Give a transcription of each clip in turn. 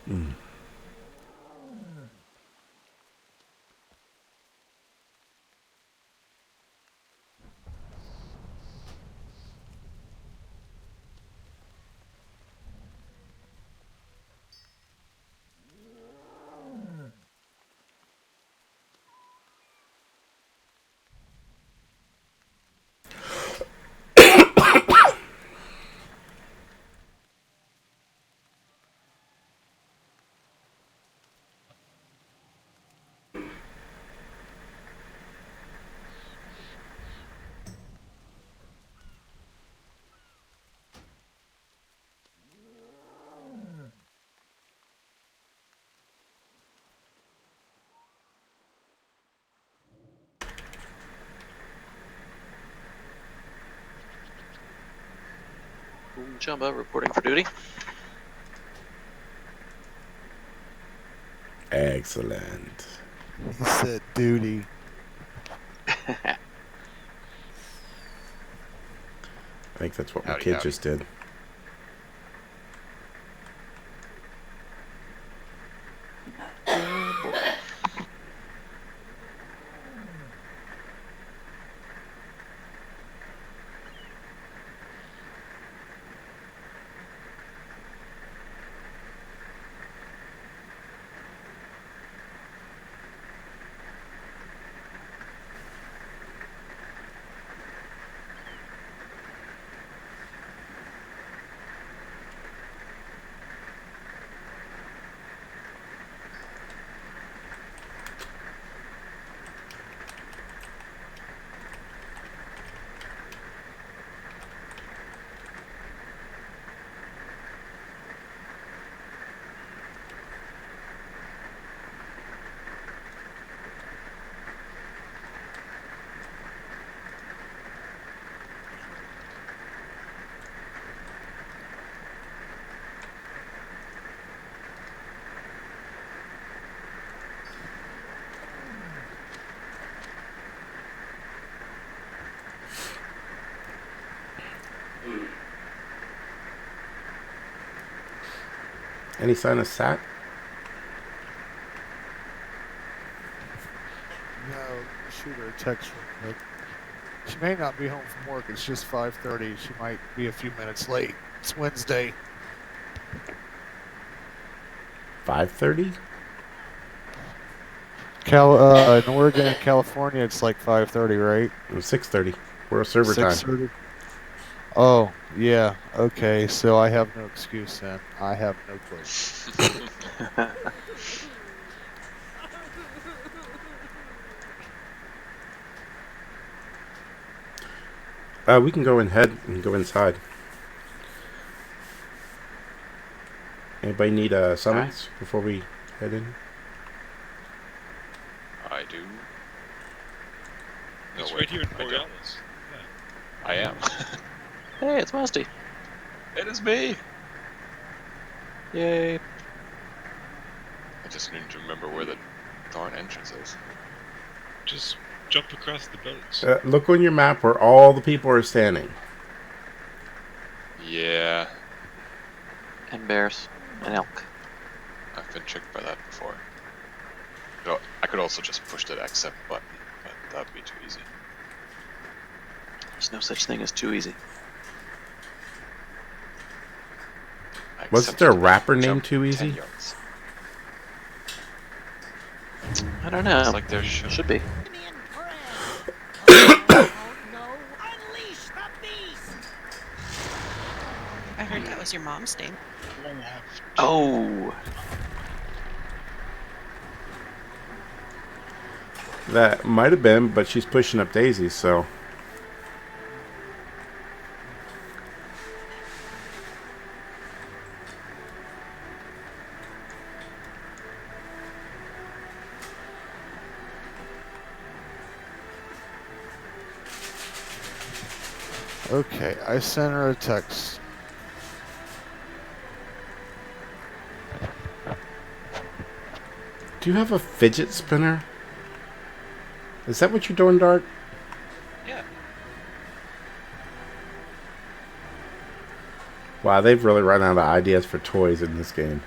Mm. Jumbo reporting for duty. Excellent. He said duty. I think that's what my Howdy, kid howdy. just did. Oh, boy. Any sign of Sat? No, let me shoot her a text real quick. She may not be home from work. It's just 5:30. She might be a few minutes late. It's Wednesday. 5:30? In Oregon and California, it's like 5:30, right? 6:30. We're server time. 6:30. Oh, yeah. Okay, so I have no excuse then. I have no clue. We can go ahead and go inside. Anybody need a summons before we head in? I do. No, It's wait, right here in I don't. Borealis. I am. Hey, it's Musty. It is me! Yay. I just need to remember where the darn entrance is. Just jump across the boats. Look on your map where all the people are standing. Yeah, And bears. And elk. I've been tricked by that before. I could also just push that accept button, but that'd be too easy. There's no such thing as too easy. I Wasn't accept there a to rapper jump named Too 10 Easy? yards. I don't know. It's like there Should be. I heard that was your mom's name. Oh. That might have been, but she's pushing up daisies, so. Okay, I sent her a text. Do you have a fidget spinner? Is that what you're doing, Dart? Yeah. Wow, they've really run out of ideas for toys in this game.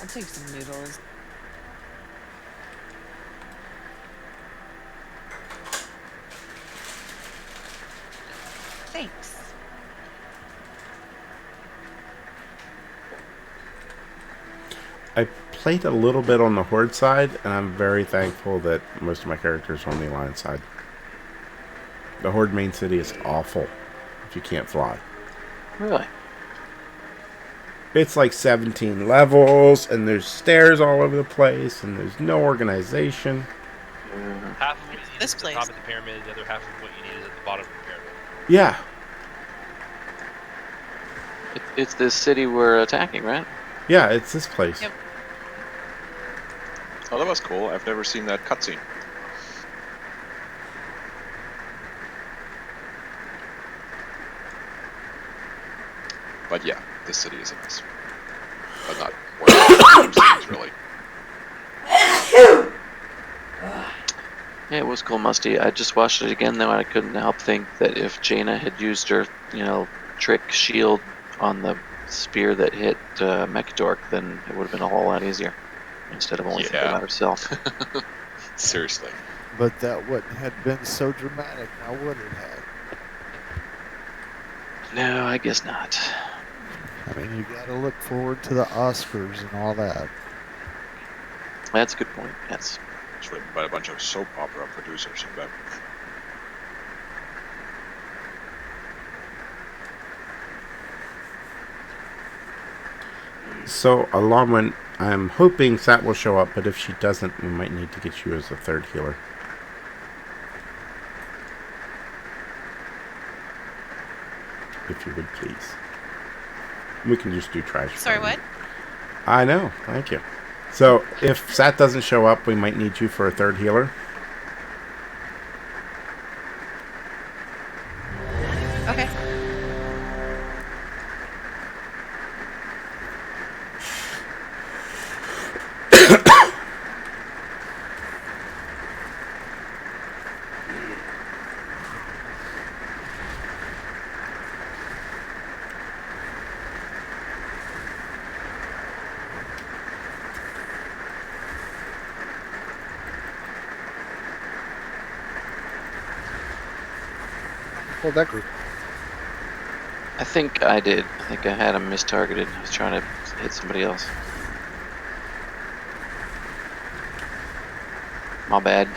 I'll take some noodles. Thanks. I played a little bit on the Horde side, and I'm very thankful that most of my characters are on the Alliance side. The Horde main city is awful if you can't fly. Really? It's like 17 levels, and there's stairs all over the place, and there's no organization. Half of what you need This is at the place. top of the pyramid, the other half of what you need is at the bottom of the pyramid. Yeah, It's this city we're attacking, right? yeah, it's this place. Yep. Oh, that was cool. I've never seen that cutscene. But yeah, this city is a mess. But not worse than really. Yeah, it was cool, Musty. I just watched it again, though, and I couldn't help think that if Jaina had used her, trick shield on the spear that hit Mechadork, then it would have been a whole lot easier. Instead of only thinking Yeah. about herself. Seriously. But that wouldn't have been so dramatic, now would it have? No, I guess not. I mean, you gotta look forward to the Oscars and all that. That's a good point, yes. It's written by a bunch of soap opera producers, I bet. So, Alarmwind, I'm hoping Sat will show up, but if she doesn't, we might need to get you as a third healer. If you would, please. We can just do trash. Sorry, for you. what? I know, thank you. So, if Sat doesn't show up, we might need you for a third healer. Okay. Well, that group. I think I did. I think I had him mistargeted. I was trying to hit somebody else. My bad.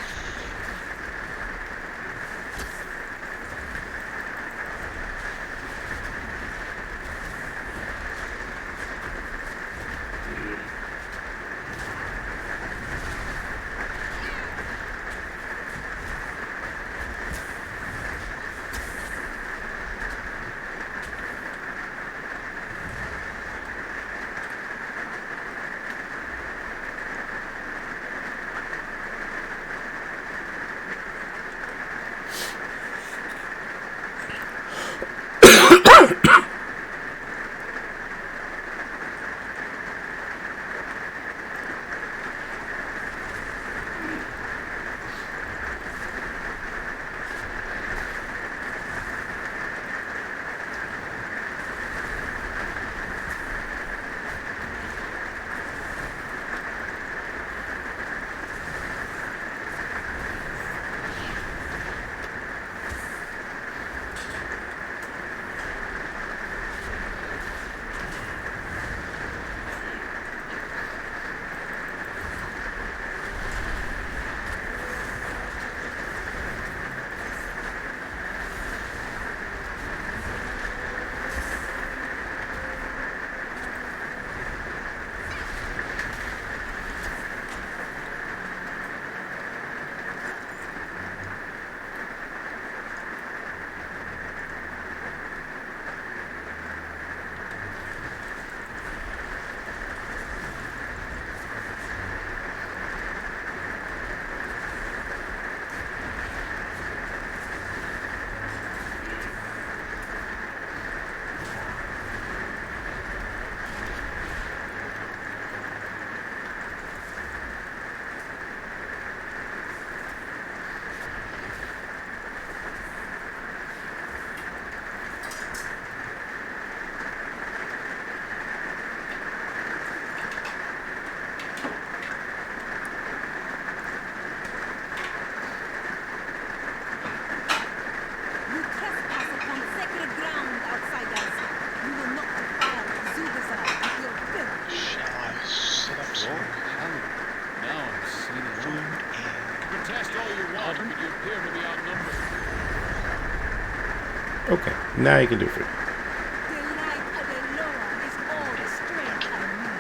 Okay, now you can do food. The light of the Lord is all the strength I need.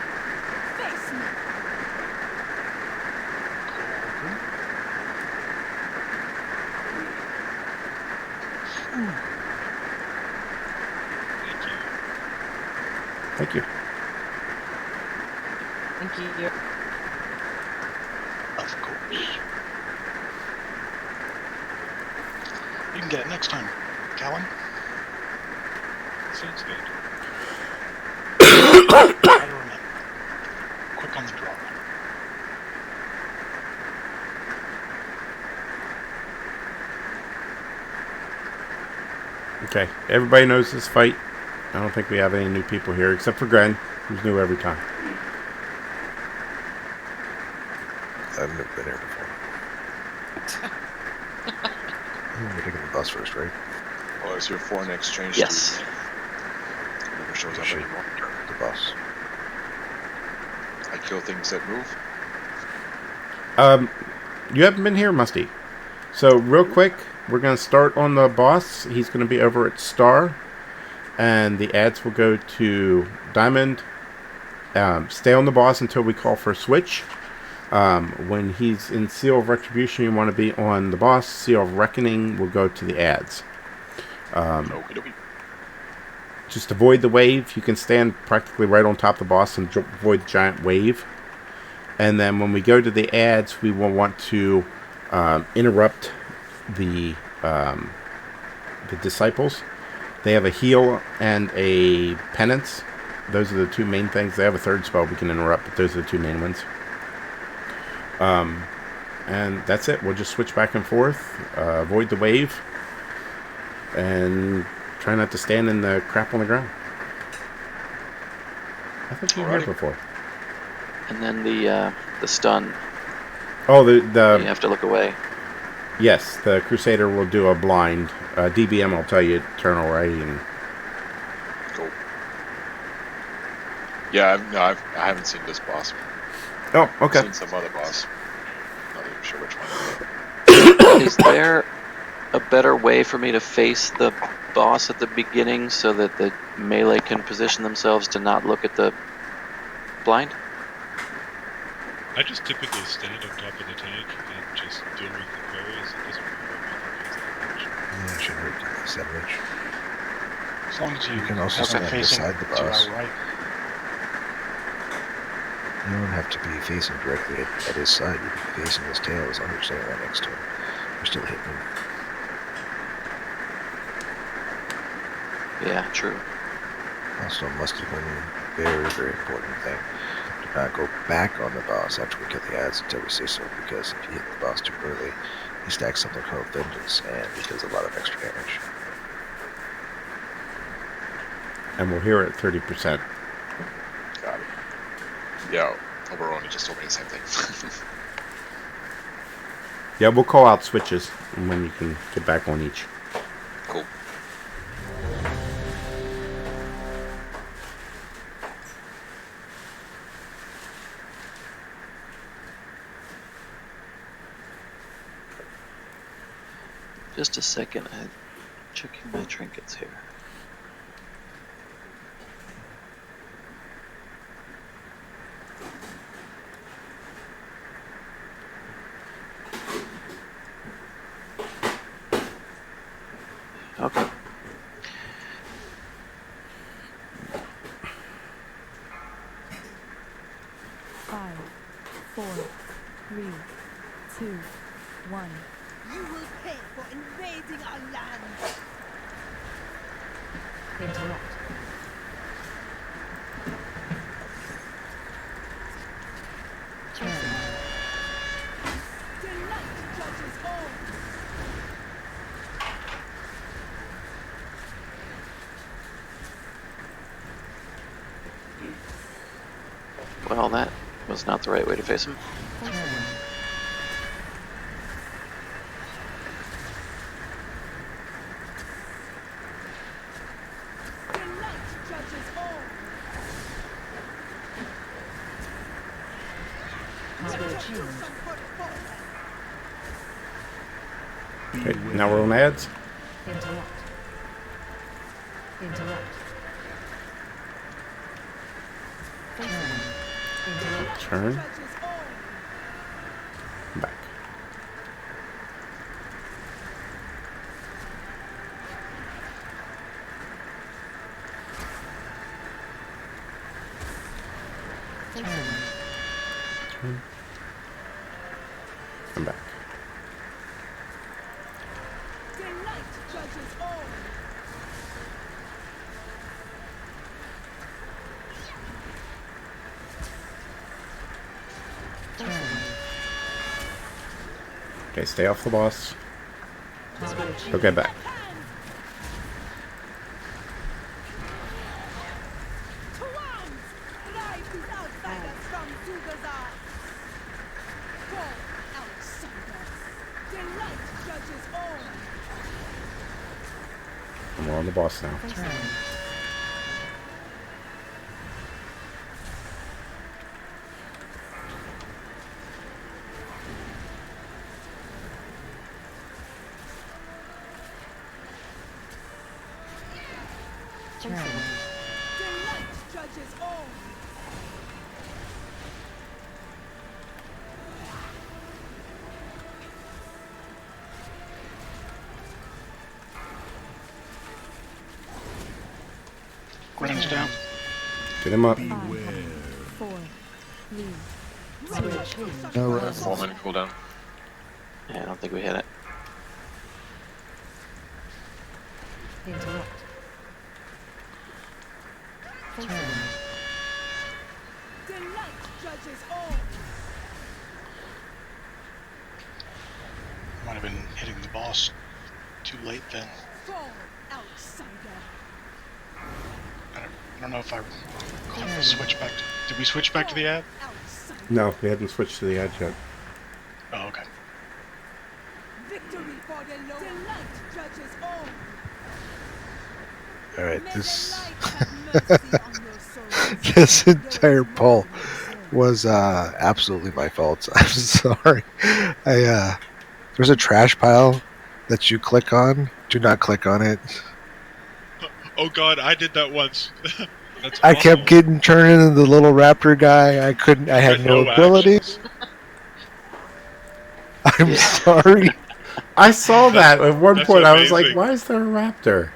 Face me. Thank you. Thank you. Thank you. Of course. You can get it next time, Callan. Sounds good. Try to remember. Quick on the draw. Okay, everybody knows this fight. I don't think we have any new people here except for Gren, who's new every time. I've never been here before. We're taking the bus first, right? Well, is your foreign exchange Yes. student never shows up Should anymore? the bus. I kill things that move. You haven't been here, Musty. So, real quick, we're going to start on the boss. He's going to be over at Star. And the ads will go to Diamond. Stay on the boss until we call for a switch. When he's in Seal of Retribution, you want to be on the boss. Seal of Reckoning will go to the ads. Okie dokie. Just avoid the wave. You can stand practically right on top of the boss and avoid the giant wave. And then when we go to the ads, we will want to interrupt the disciples. They have a heal and a penance. Those are the two main things. They have a third spell we can interrupt, but those are the two main ones. And that's it. We'll just switch back and forth, avoid the wave, and try not to stand in the crap on the ground. I think you were here Alrighty. before. And then the stun. Oh, You have to look away. yes, the Crusader will do a blind. DBM will tell you eternal right, and Cool. Yeah, I haven't seen this boss. oh, okay. I've seen some other boss. Not even sure which one. Is there a better way for me to face the boss at the beginning so that the melee can position themselves to not look at the blind? I just typically stand on top of the tank and just deal with the queries. It doesn't really hurt my defense that much. Yeah, it should hurt to this that much. As long as you, You can also have stand it facing beside the to boss. our right. You don't have to be facing directly at his side. You can be facing his tail as long as you're standing right next to him. You're still hitting him. Yeah, true. Also, must have been a very, very important thing. Do not go back on the boss after we kill the ads until we say so, because if you hit the boss too early, he stacks something called Vengeance, and he does a lot of extra damage. And we'll hear it 30%. Got it. Yeah, Oberoni just told me the same thing. Yeah, we'll call out switches and when you can get back on each. Cool. Just a second. I'm checking my trinkets here. Okay. Five, four, three, two, one. You will pay for invading our land. Interrupt. Turn. The light judges all. Well, that was not the right way to face him. Turn. The light judges all. Combo change. Okay, now we're on ads. Interrupt. Interrupt. Facing. Interrupt. Turn. Judges all. Back. Facing. Turn. And back. Delight judges all. Facing. Okay, stay off the boss. Target achieved. Okay, back. To arms! Drive these outsiders from Zugazar! Go, outsiders! Delight judges all! And we're on the boss now. Facing. Turn. Delight judges all! Gren's down. Get him up. 5, 4, 3, switch. No rest. 4 minute cooldown. Yeah, I don't think we hit it. Interrupt. Facing. Delight judges all! Might have been hitting the boss too late then. Go, outsider! I don't know if I called the switch back to... Did we switch back to the ad? Outsider! No, we hadn't switched to the edge yet. Oh, okay. Victory for the Lord! Delight judges all! All right, May this the light have mercy on your souls. this entire poll was absolutely my fault. I'm sorry. There's a trash pile that you click on. Do not click on it. Oh god, I did that once. That's I awful. kept getting turned into the little raptor guy. I couldn't. I had But no actions. abilities. I'm sorry. I saw that at one That's point. I was like, amazing. why is there a raptor?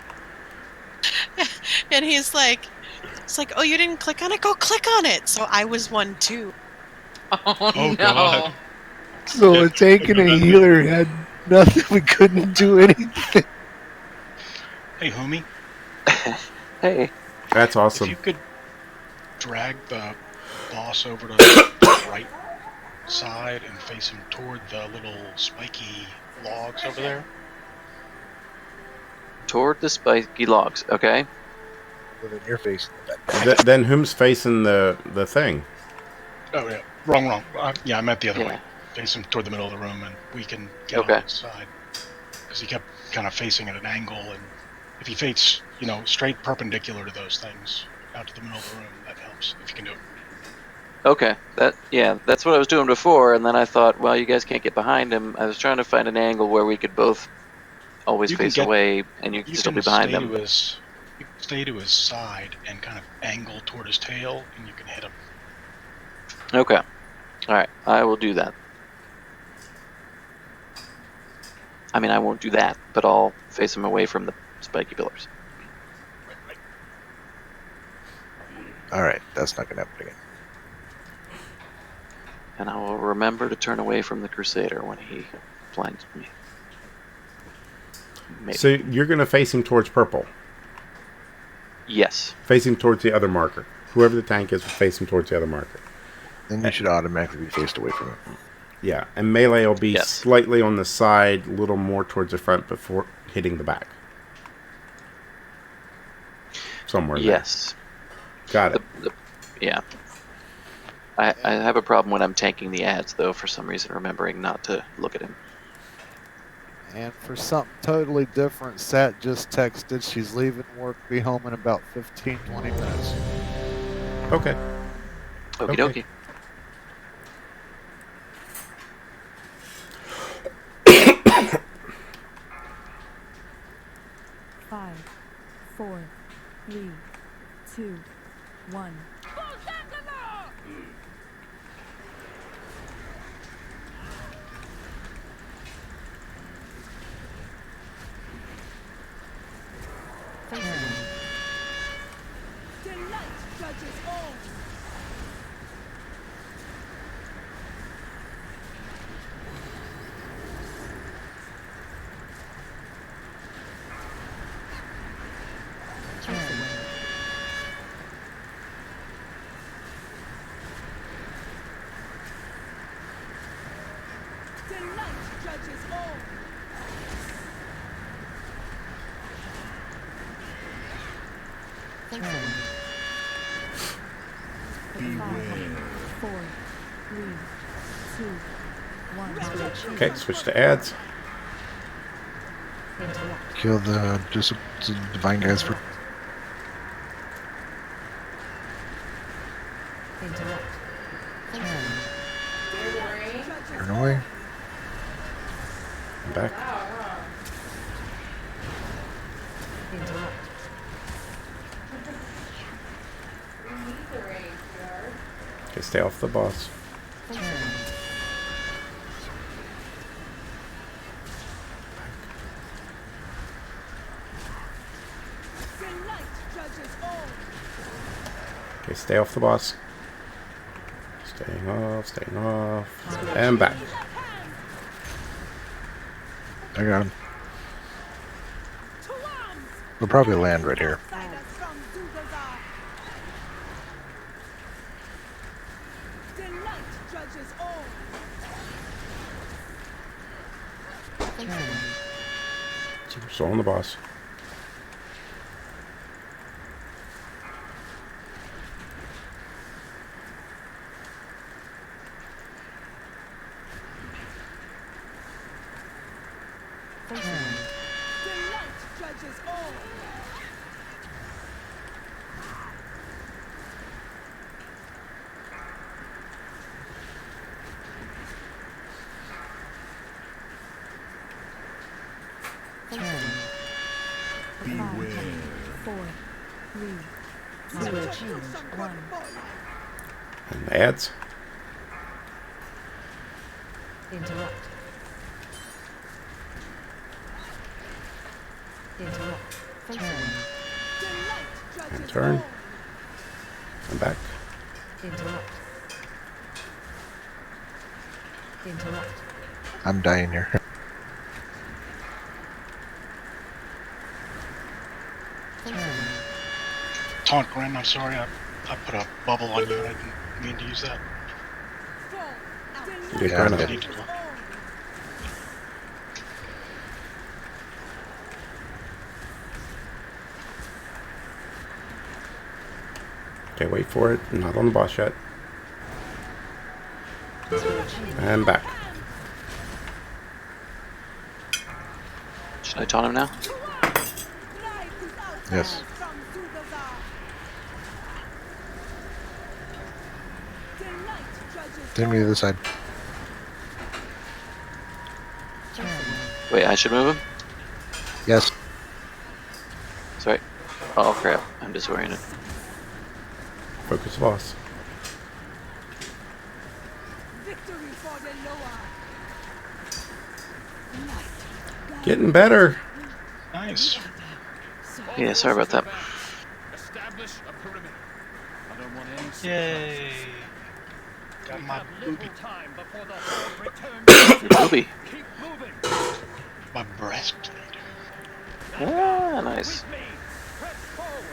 And he's like, it's like, oh, you didn't click on it? Go click on it. So I was one too. Oh god. So a tank and a healer had nothing. We couldn't do anything. Hey, homie. Hey, That's If awesome. you could drag the boss over to the right side and face him toward the little spiky logs over there. toward the spiky logs, okay? Well, then you're facing the back. Then whom's facing the thing? Oh, yeah. Wrong. Yeah, I meant the other Yeah. way. Face him toward the middle of the room and we can get Okay. on his side. Because he kept kind of facing at an angle, and if he faces, straight perpendicular to those things out to the middle of the room, that helps, if you can do it. Okay, that's what I was doing before, and then I thought, well, you guys can't get behind him. I was trying to find an angle where we could both always You can face get- away, and you can still be behind him. You can stay to his side and kind of angle toward his tail, and you can hit him. Okay, all right, I will do that. I mean, I won't do that, but I'll face him away from the spiky pillars. All right, that's not gonna happen again. And I will remember to turn away from the Crusader when he flanks me. Maybe. So you're going to face him towards purple. Yes. Face him towards the other marker. Whoever the tank is, face him towards the other marker. Then you should automatically be faced away from him. Yeah, and melee will be Yes. slightly on the side, a little more towards the front before hitting the back. Somewhere there. Yes. Got it. Yeah. I have a problem when I'm tanking the ads, though, for some reason, remembering not to look at him. And for something totally different, Sat just texted she's leaving work, be home in about 15-20 minutes. Okay. Okie Okay. dokie. Five, four, 3, 2, 1. Face away. Delight judges all. Face away. Delight judges all. Face away. 5, 4, 3, 2, 1. Switch. Okay, switch to ads. Interrupt. Kill the divine guys for. Interrupt. Face away. Turn away. I'm back. Interrupt. Okay, stay off the boss. Face away. Delight judges all. Okay, stay off the boss. Staying off. And back. I got him. To arms. We'll probably land right here. Outsiders from Zugazar. Delight judges all. Face away. We're still on the boss. Face away. Delight judges all. Face away. 5, 4, 3, switch. 1. And ads. Interrupt. Interrupt. Face away. Delight judges And turn. all. I'm back. Interrupt. Interrupt. I'm dying here. Face away. Taunt Gren, I'm sorry, I put a bubble on you. I didn't mean to use that. Fall. Yeah, Delight kind of. judges Need to- all. Okay, wait for it. Not on the boss yet. And back. Should I taunt him now? To arms. Life is outsiders Yes. from Zugazar. Delight judges Take me to the side. Face away. Wait, I should move him? Yes. Sorry. Oh crap, I'm disoriented. Focus boss. victory for the Loa. Light. Getting better. Nice. Yeah, sorry about that. Establish a perimeter. I don't want any Yay. Got my booby. time before the horde returns. Your booby. Keep moving. My breastplate. Ah, nice. With me. Press forward.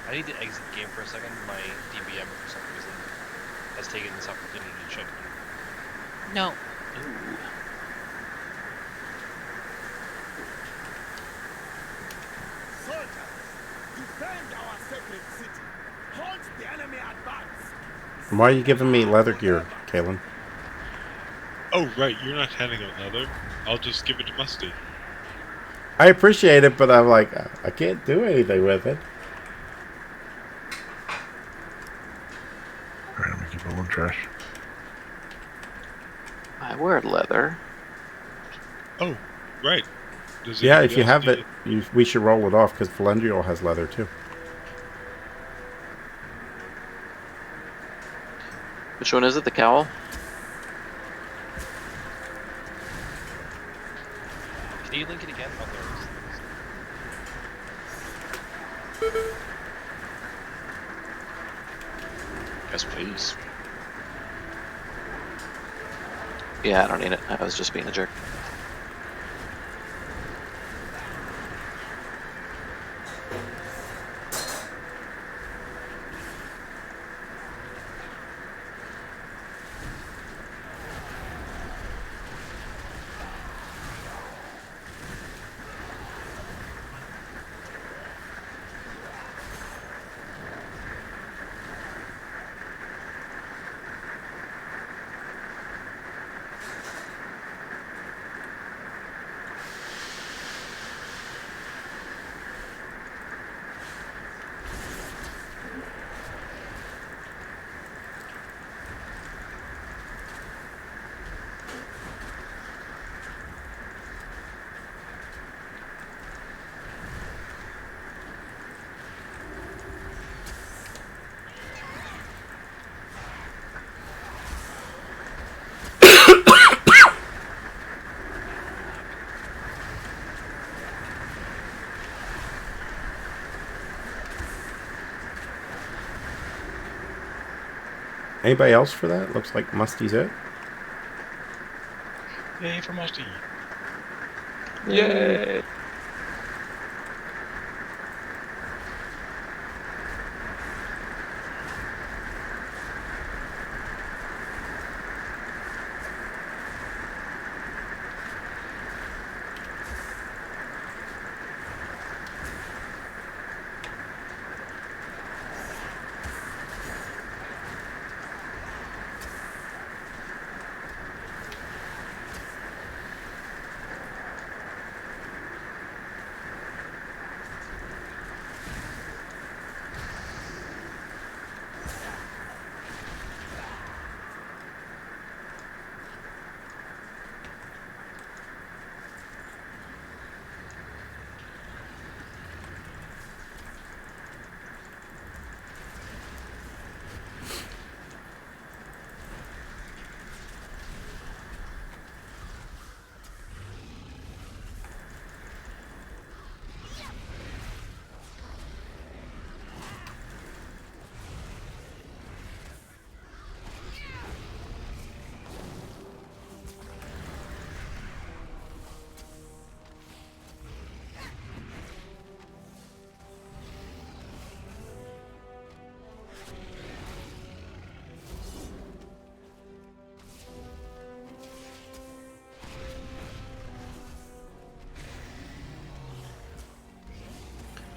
I need to exit the game for a second. My DBM for some reason has taken this opportunity to check. No. Ooh. Soldiers, defend our sacred city. Halt the enemy advance. Why are you giving me leather gear, Kalen? Oh, right, you're not handing out leather. I'll just give it to Musty. I appreciate it, but I'm like, I can't do anything with it. Alright, I'm gonna keep rolling trash. I wear leather. Oh, Right. Does Yeah, anybody if you else have need it, we should roll it off because Valendriel has leather too. Which one is it? The cowl? Can you link it again? Oh, there it is. Yes, please. Yeah, I don't need it. I was just being a jerk. Anybody else for that? Looks like Musty's it. Yay for Musty. Yay!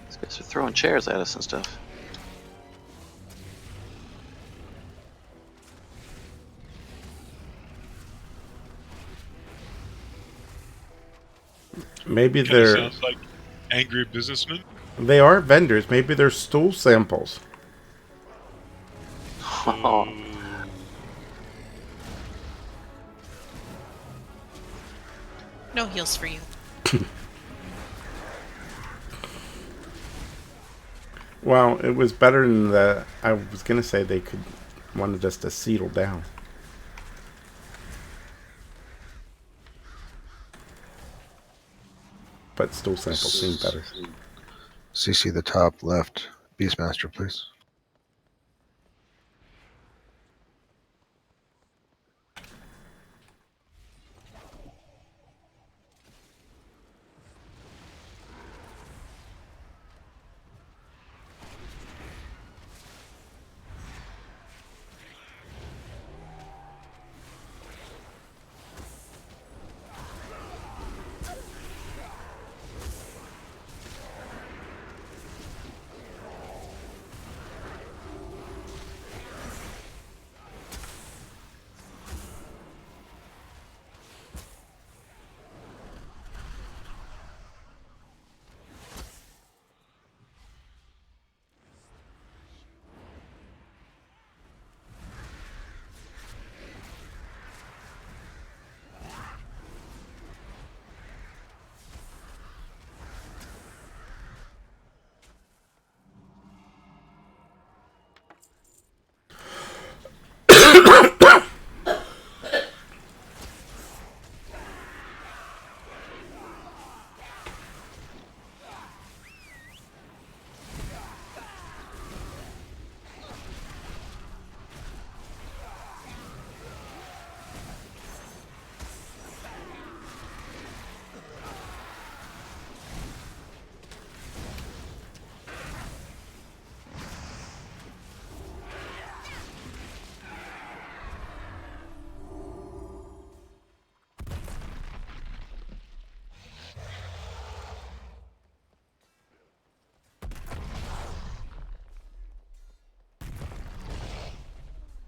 These guys are throwing chairs at us and stuff. Maybe Kind of they're sounds like angry businessmen. they are vendors. Maybe they're stool samples. Oh, No heals for you. Well, it was better than the. I was gonna say they could wanted us to settle down. But stool samples seem better. CC the top left. Beastmaster, please.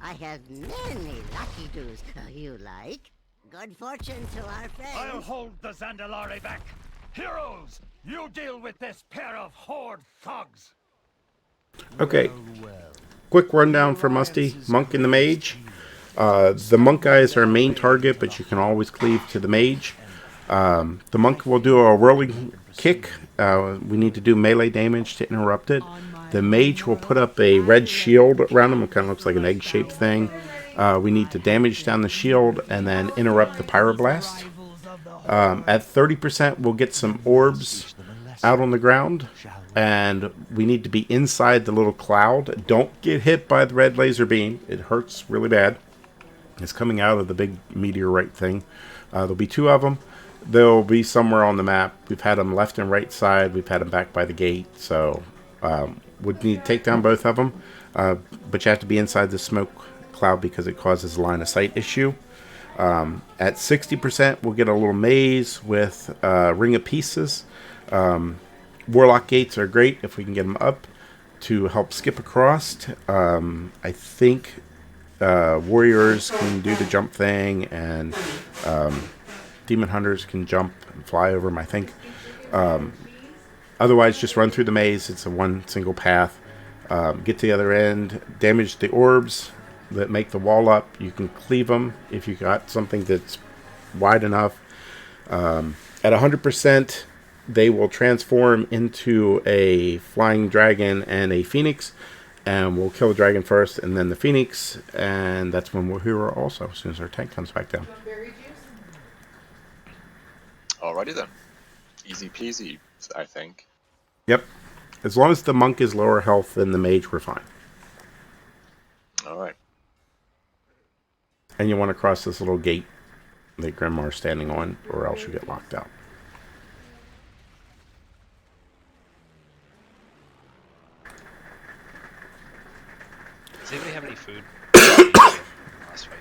I have many lucky doos. You like? Good fortune to our friends. I'll hold the Zandalari back. Heroes, you deal with this pair of horde thugs. Okay. Quick rundown for Musty, Monk and the Mage. The Monk guy is our main target, but you can always cleave to the Mage. The Monk will do a whirling kick. We need to do melee damage to interrupt it. The Mage will put up a red shield around him. It kind of looks like an egg-shaped thing. We need to damage down the shield and then interrupt the Pyroblast. At 30%, we'll get some orbs out on the ground. And we need to be inside the little cloud. Don't get hit by the red laser beam. It hurts really bad. It's coming out of the big meteorite thing. There'll be 2 of them. They'll be somewhere on the map. We've had them left and right side. We've had them back by the gate. So would need to take down both of them. But you have to be inside the smoke cloud because it causes a line of sight issue. At 60%, we'll get a little maze with Ring of Pieces. Warlock gates are great if we can get them up to help skip across. I think warriors can do the jump thing, and demon hunters can jump and fly over them, I think. Otherwise, just run through the maze. It's a one single path. Get to the other end, damage the orbs that make the wall up. You can cleave them if you got something that's wide enough. At 100%, they will transform into a flying dragon and a phoenix, and we'll kill the dragon first and then the phoenix, and that's when we'll hero also as soon as our tank comes back down. Alrighty then. Easy peasy, I think. Yep. As long as the monk is lower health than the mage, we're fine. Alright. And you want to cross this little gate that Grandma's standing on, or else you get locked out. Does anybody have any food? Last fight.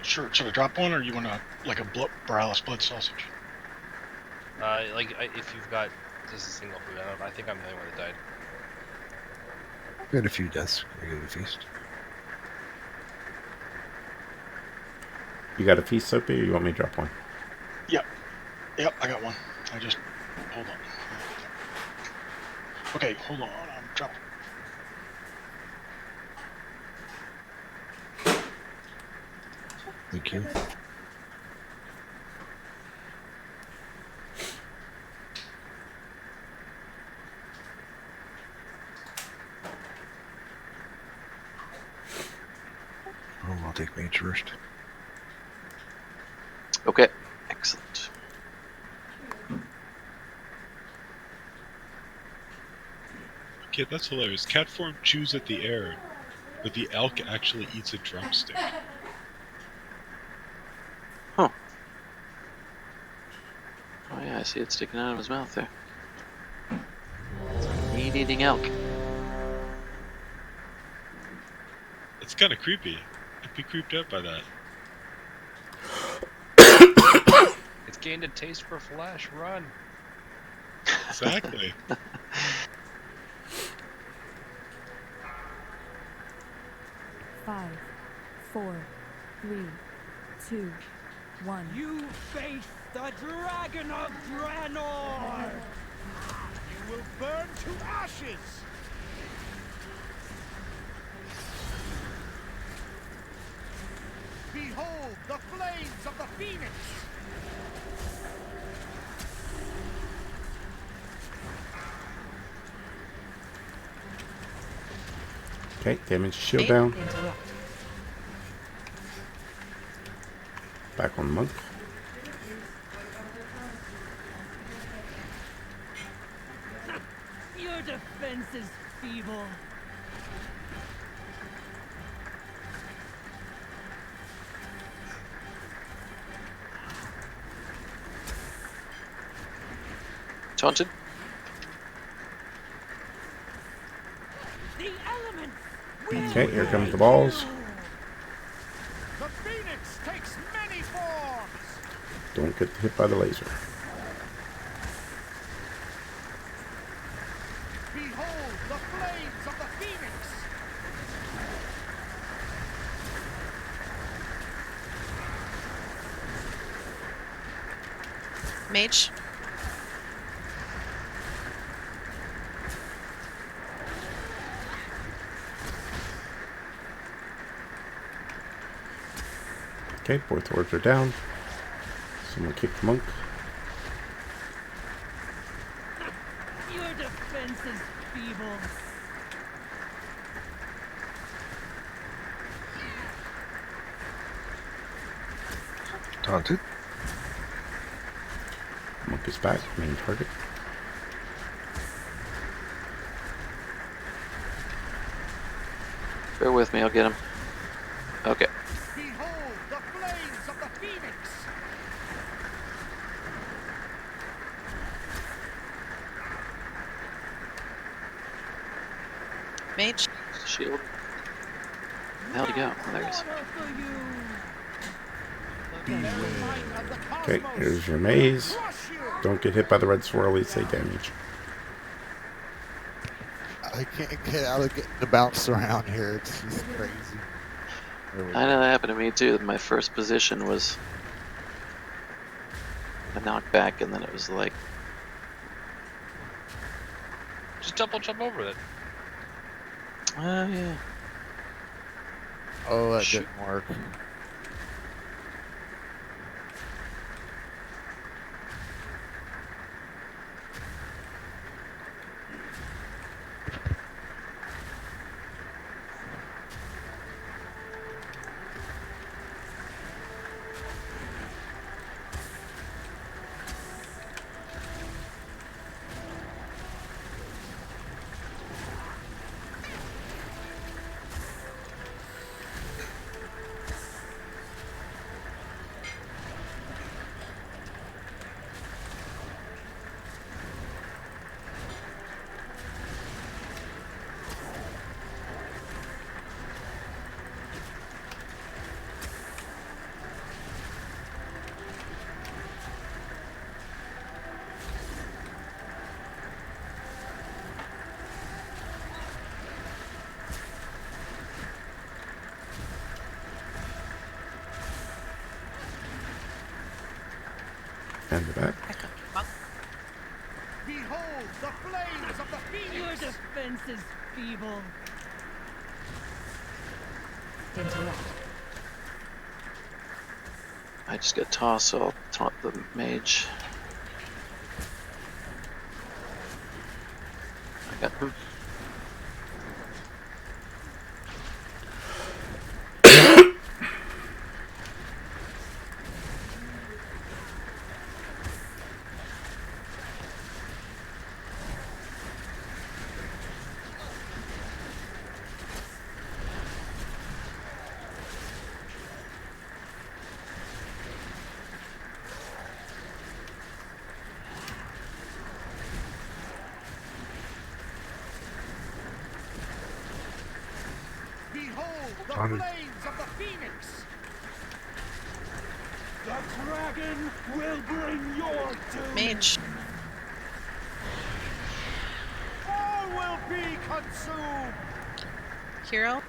Sure, should I drop one, or you want like a Borealis blood sausage? If you've got just a single food, I think I'm the only one that died. We had a few deaths. We got a feast. You got a feast, Soapy, or you want me to drop one? Yep, I got one. I just hold on. Okay, hold on. I'm dropping. Thank you. I'll take mage first. Okay, excellent. Okay, that's hilarious. Catform chews at the air, but the elk actually eats a drumstick. Huh. Oh yeah, I see it sticking out of his mouth there. It's a meat-eating elk. It's kind of creepy. I'd be creeped out by that. It's gained a taste for flesh. Run. Exactly. 5, 4, 3, 2, 1. You face the Dragon of Draenor! You will burn to ashes! Behold the flames of the Phoenix! Okay, damage shield down. Interrupt. Back on monk. Your defense is feeble. Taunted? The elements. Okay, here comes the balls. The Phoenix takes many forms! Don't get hit by the laser. Behold the flames of the Phoenix! Mage. Okay, both wards are down. Someone kick the monk. Your defense is feeble. Taunted. Monk is back, main target. Bear with me, I'll get him. Okay. Behold the flames of the phoenix! Mage. Shield. How'd he go? Oh, there he is. Okay, here's your maze. Don't get hit by the red swirlies, take damage. I can't get out of getting to bounce around here. It's just crazy. I know that happened to me too. My first position was a knockback, and then it was like, Just double jump over it. oh yeah. Oh, that Shoot. didn't work. And the back. Behold the flames of the phoenix! Your defense is feeble. Interact. I just got tossed, so I'll taunt the mage. I got him. Behold the Tommy. flames of the phoenix! The dragon will bring your doom! Mage. All will be consumed! Hero.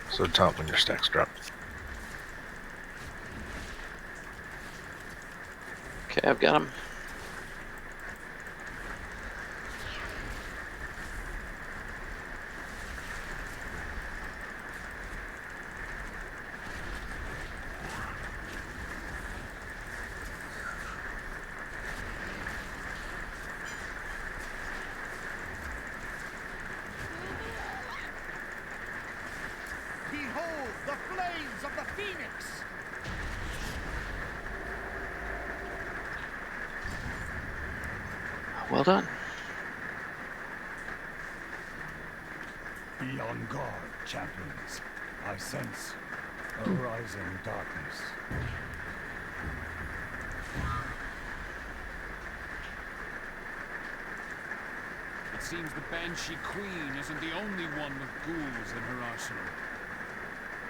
So taunt when your stacks drop. Okay, I've got him. Behold the flames of the phoenix! Well done. Be on guard, champions. I sense a rising darkness. It seems the Banshee Queen isn't the only one with ghouls in her arsenal.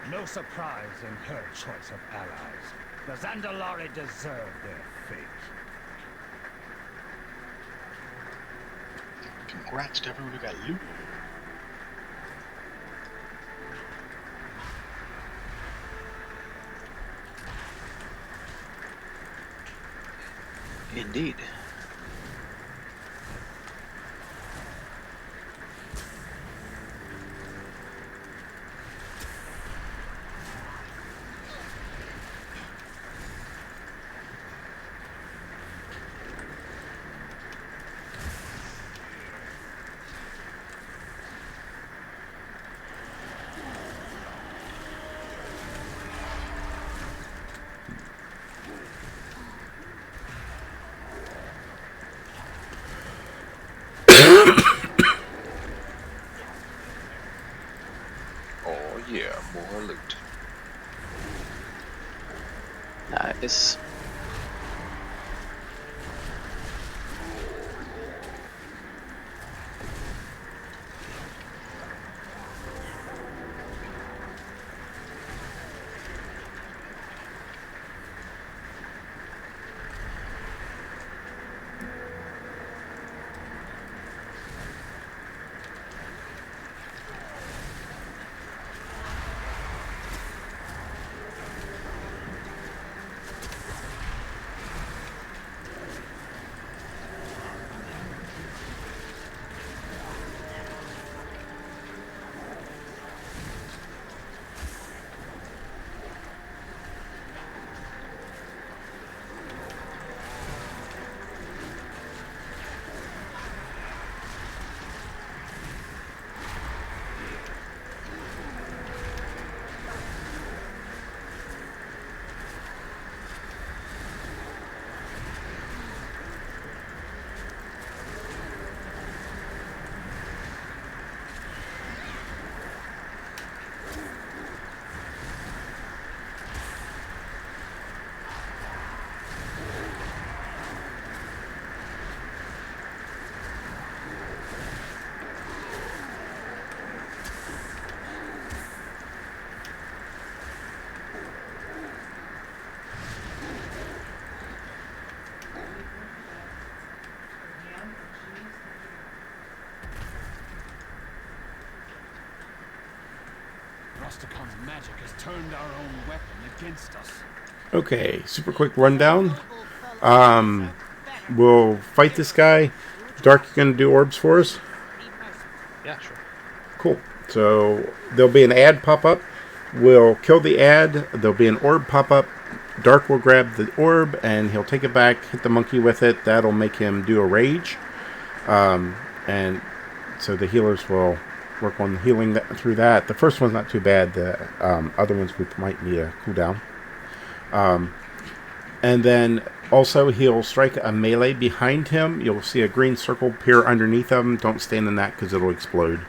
No surprise in her choice of allies. The Zandalari deserve their fate. Congrats to everyone who got loot. Indeed. Oh yeah, more loot. Nice. Rostacon's magic has turned our own weapon against us. Okay, super quick rundown. We'll fight this guy. Dark, you gonna do orbs for us? Yeah, sure. Cool. So there'll be an ad pop up. We'll kill the ad. There'll be an orb pop up. Dark will grab the orb and he'll take it back, hit the monkey with it. That'll make him do a rage. And so the healers will work on healing through that. The first one's not too bad. The other ones we might need a cooldown. And then also he'll strike a melee behind him. You'll see a green circle appear underneath him. Don't stand in that because it'll explode.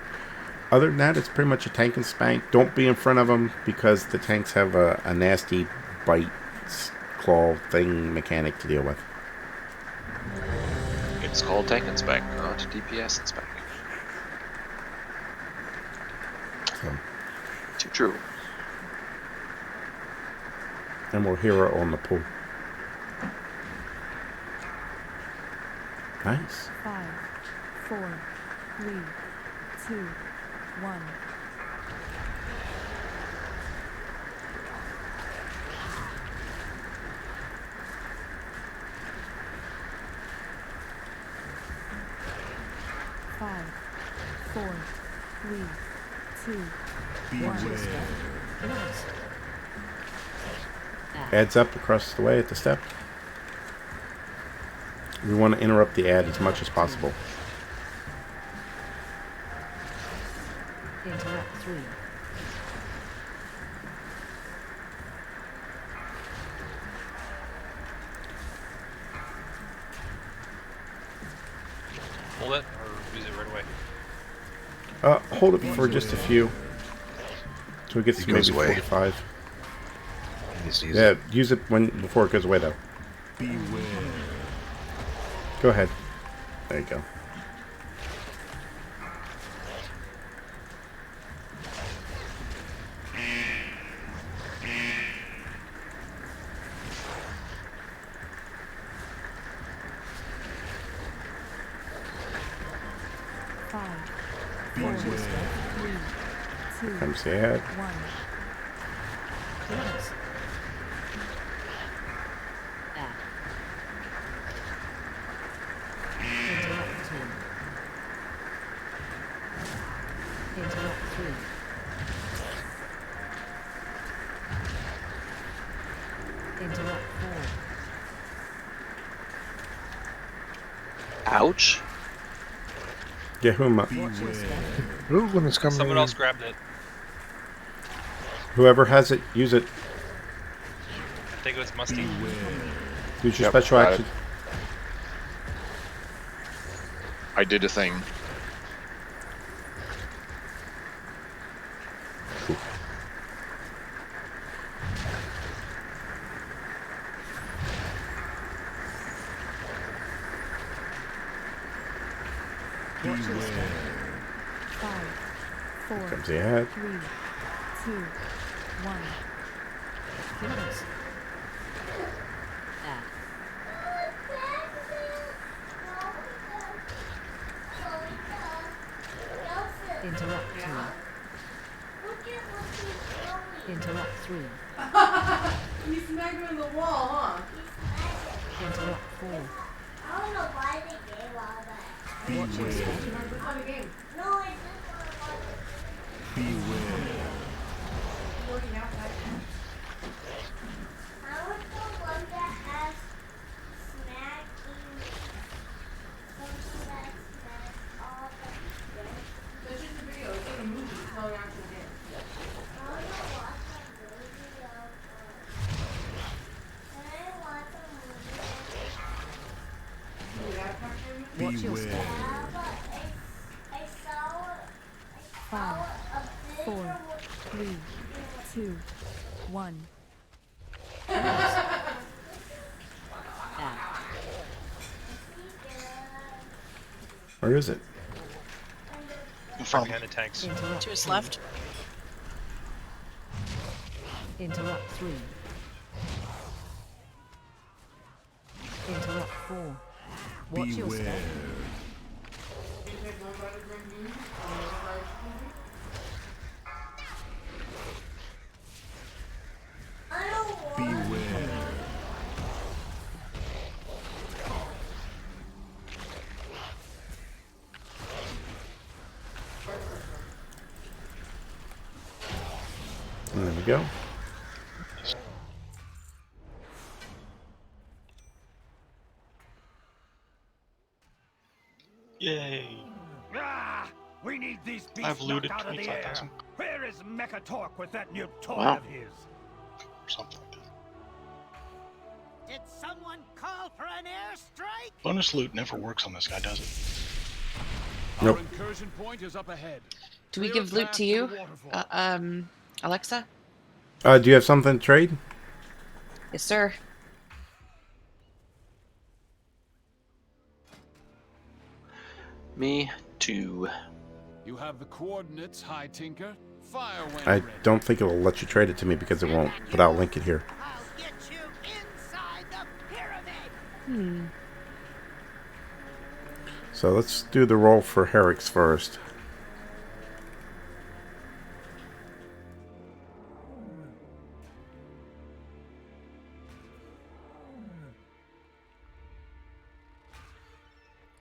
Other than that, it's pretty much a tank and spank. Don't be in front of them because the tanks have a nasty bite claw thing mechanic to deal with. It's called Tank and Spank, not DPS and Spank. So, Too true. and we'll hear it on the pool. Nice. 5, 4, 3, 2, 1. Five, 4, 3, 2, 1. Ad's up across the way at the step. We want to interrupt the ad as much as possible. Interrupt 3. Hold it or use it right away? Hold it for just a few. So it gets It to goes maybe away. 45. Just use Yeah, it. use it before it goes away though. Beware. Go ahead. There you go. Five, 4, 3, 2, Comes the ad. 1. Back. Interrupt 4. Ouch. Gehuma. Watch your step. Ooh, when it's coming Someone in. else grabbed it. Whoever has it, use it. I think it was Musty. Use your Yep, special got it. action. I did a thing. Watch your step. 5, 4, Comes the head. 3, 2, 1. Finish. Interrupt 2. Interrupt 3. You smacked him in the wall, huh? Interrupt 4. I don't know why they gave all that. Watch your step. It's not a game. No, I just want to watch it. Beware. Working out that. I was the one that has smacking something that smacks all the things. That's just a video. It's like a movie. It's not an actual game. I want to watch a movie of Can I watch a movie? Watch your step. Yeah, but I saw 5, a 4, bigger 3, 2, 1. Where is it? In front behind the tanks. Interrupt To his 3. left. Interrupt 3. Interrupt 4. Watch your step. Beware. And there we go. Yay. Ah, we need these beasts I've looted knocked out of the air. 25,000. Where is Mechatork with that new toy Wow. of his? Or something like that. Did someone call for an airstrike? Bonus loot never works on this guy, does it? Nope. Our incursion point is up ahead. Do we Clear give loot path to you, the waterfall. Alexa? Do you have something to trade? Yes, sir. Me too. You have the coordinates, High Tinker. Fire when I ready. don't think it will let you trade it to me because it won't, but I'll link it here. I'll get you inside the pyramid. Hmm. So let's do the roll for Herrick's first.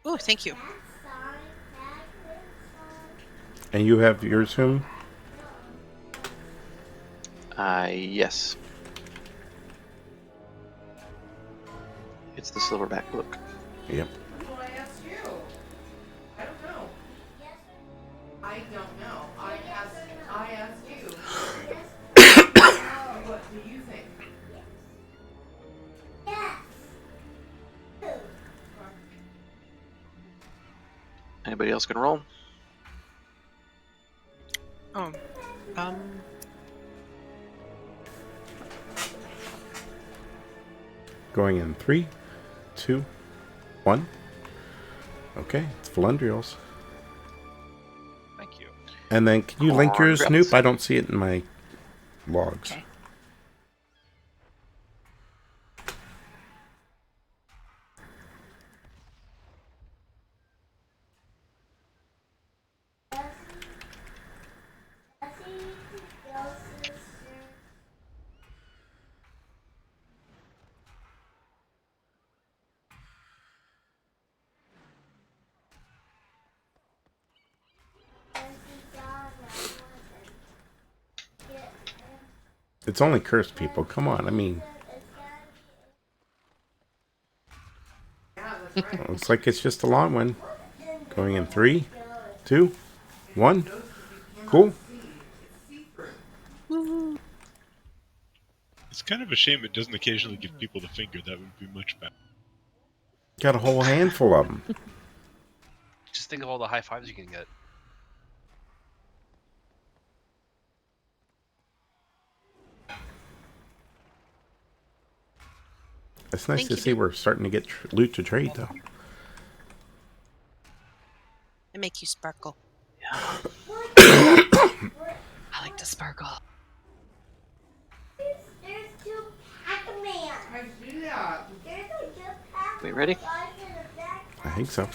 Oh, thank you. And you have yours, whom? Yes. It's the silverback book. Yep. That's what I asked you. I don't know. I don't know. I asked you. What do you think? Yes. Anybody else gonna roll? Oh, Going in 3, 2, 1. Okay, it's Valendriel's. Thank you. And then can you link yours, Congrats. Snoop? I don't see it in my logs. Okay. It's only cursed people. Come on, I mean, Looks like it's just a long one. Going in 3, 2, 1. Cool. It's kind of a shame it doesn't occasionally give people the finger. That would be much better. Got a whole handful of them. Just think of all the high fives you can get. It's nice Thank to you, see we're starting to get loot to trade, though. I make you sparkle. I like to sparkle. There's two Pac-Man. I see that. There's a two Pac-Man. We ready? I think so.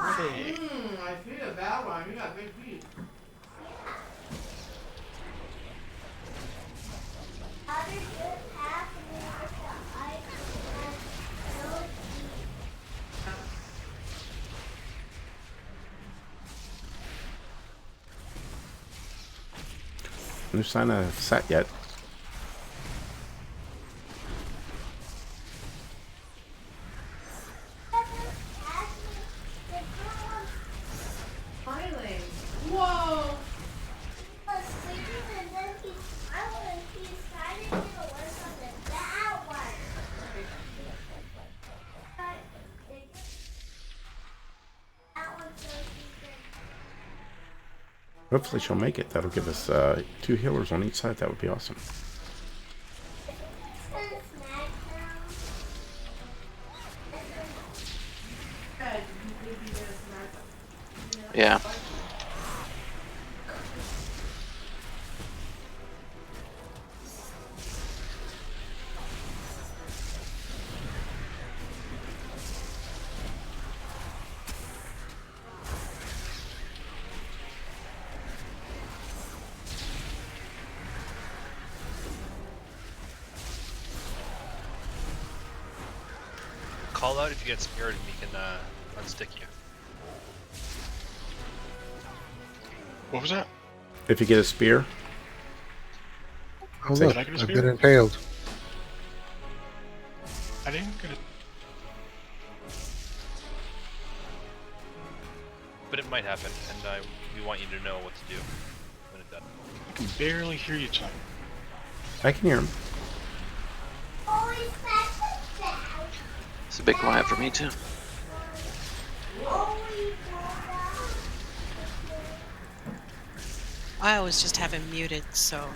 I see the bad one. You got big feet. Other two Pac-Man with the eyes and no teeth. No sign of set yet. Smiling. Whoa. He was sleeping and then he smiled and he decided to work on the bad one. That one's so secret. Hopefully she'll make it. That'll give us 2 healers on each side. That would be awesome. Yeah. Call out if you get scared and we can unstick you. What was that? If you get a spear, Oh Say- look, I've been impaled. I didn't get it. But it might happen, and we want you to know what to do when it does. I can barely hear you talk. I can hear him. Always back to down. It's a bit quiet for me too. Always I always just have him muted, so.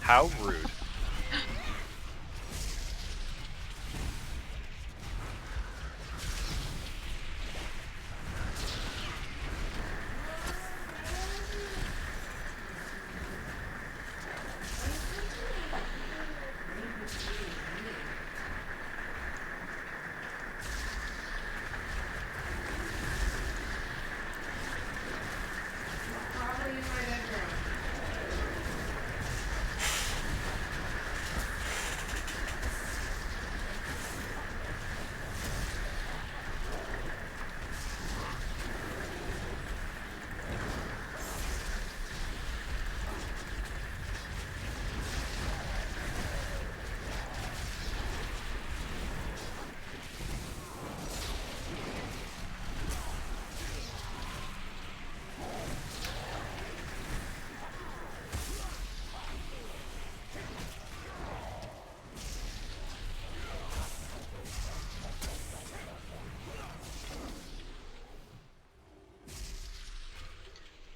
How rude.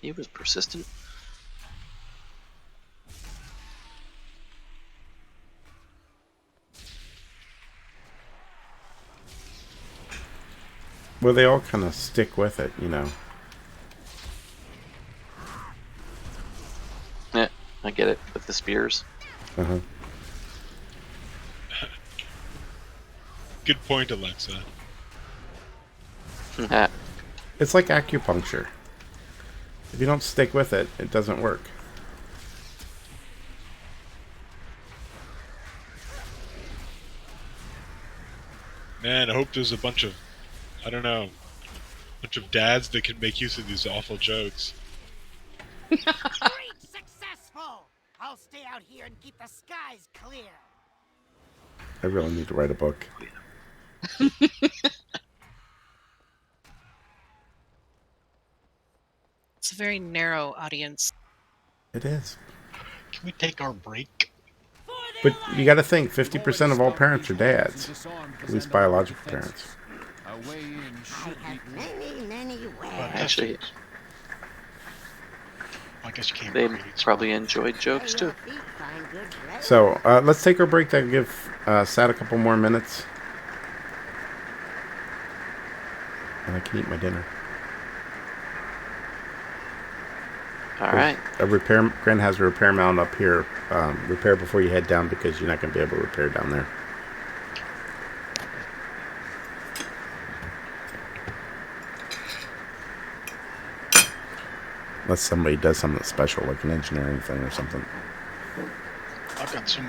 He was persistent. Well, they all kind of stick with it, you know. Yeah, I get it with the spears. Uh-huh. Good point, Alexa. It's like acupuncture. If you don't stick with it, it doesn't work. Man, I hope there's a bunch of, I don't know, bunch of dads that can make use of these awful jokes. Great, successful! I'll stay out here and keep the skies clear. I really need to write a book. very narrow audience. It is. Can we take our break? But you got to think, 50% of all parents are dads, at least biological parents. I have many ways. Actually, I guess you can't. they probably enjoyed jokes too. So let's take our break. Then give Sad a couple more minutes, and I can eat my dinner. All right. Grant has a repair mount up here. Repair before you head down because you're not going to be able to repair down there. Unless somebody does something special, like an engineering thing or something. I've got some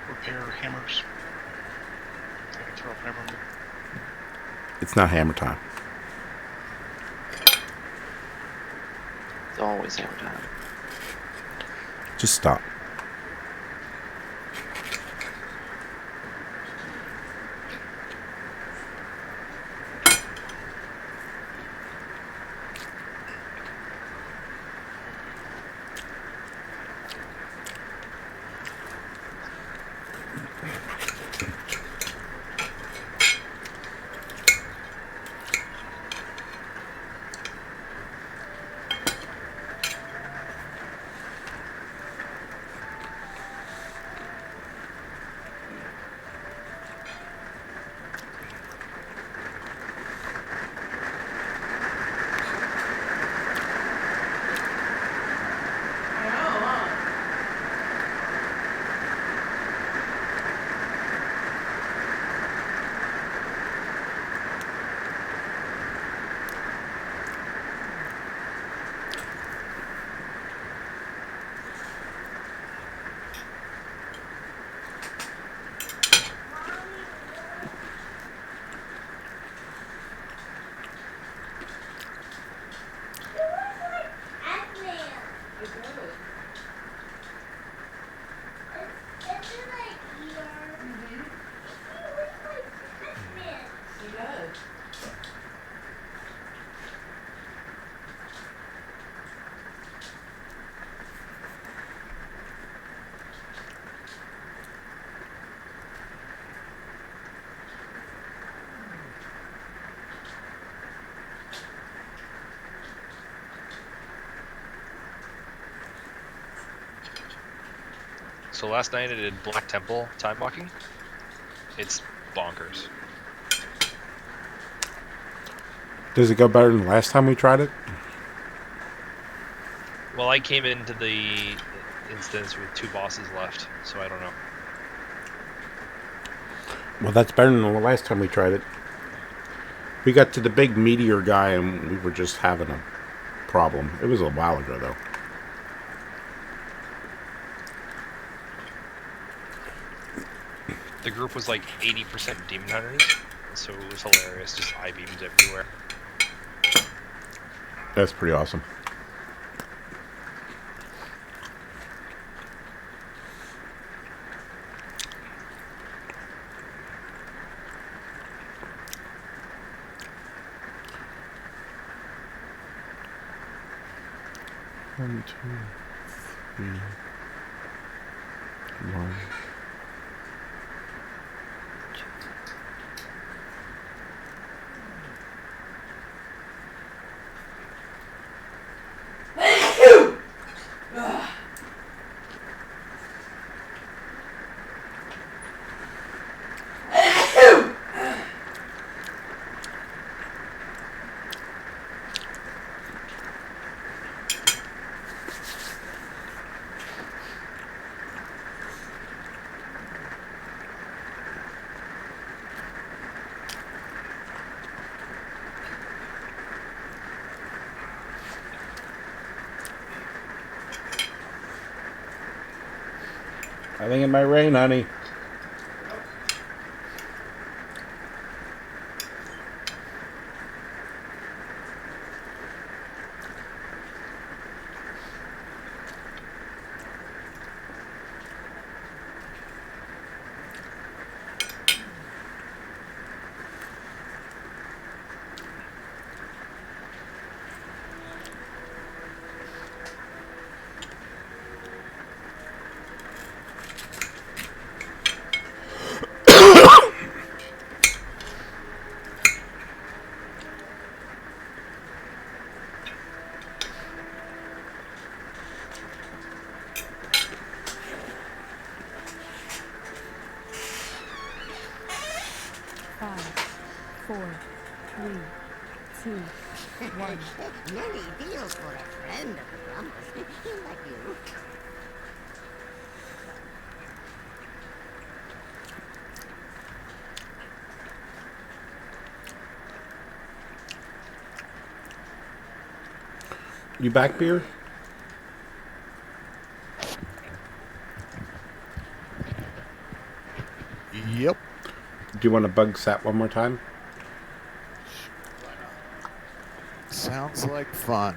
repair hammers. I can throw whenever I'm. It's not hammer time. It's always hammer time. Just stop. So last night I did Black Temple time walking. It's bonkers. Does it go better than last time we tried it? Well, I came into the instance with 2 bosses left, so I don't know. Well, that's better than the last time we tried it. We got to the big meteor guy and we were just having a problem. It was a while ago, though. The group was like 80% demon hunters, so it was hilarious. Just I-beams everywhere. That's pretty awesome. One, two, three, one. I think it might rain, honey. 4, 3, 2, 1. Many deals for a friend of the Grumpus. Like you. You back, Beer? Yep. Do you want to bug Sat one more time? Sounds like fun.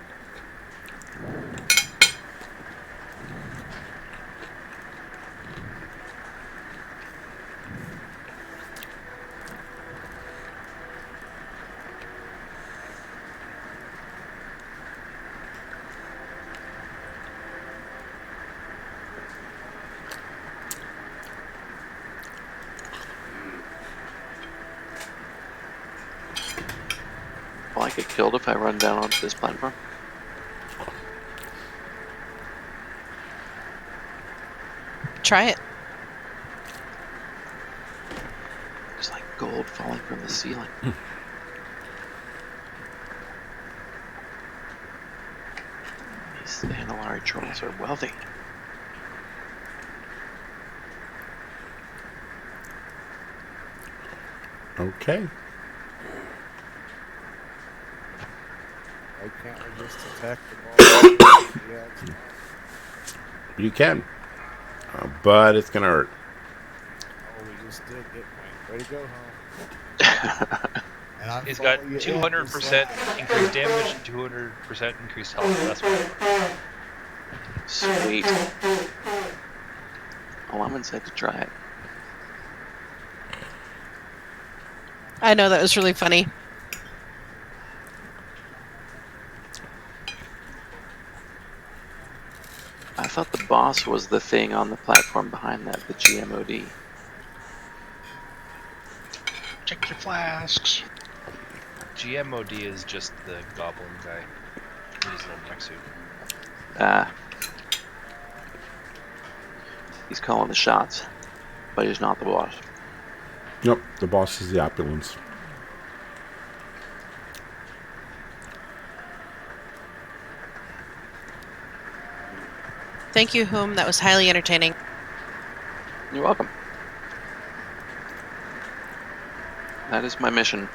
Will I get killed if I run down onto this platform? Try it. It's like gold falling from the ceiling. These Andalari trolls are wealthy. Okay. Why can't we just attack the ball? Yeah, You can. But it's going to hurt. oh, we just did, didn't we? Way to go, home. And I He's follow got you in, 200% increased damage and 200% increased health. That's what. Sweet. Oh, I'm excited to try it. I know, that was really funny. I thought the boss was the thing on the platform behind that, the GMOD. Check your flasks. GMOD is just the goblin guy. He's in mech suit. Ah. He's calling the shots, but he's not the boss. Nope, the boss is the opulence. Thank you, Whom. That was highly entertaining. You're welcome. That is my mission.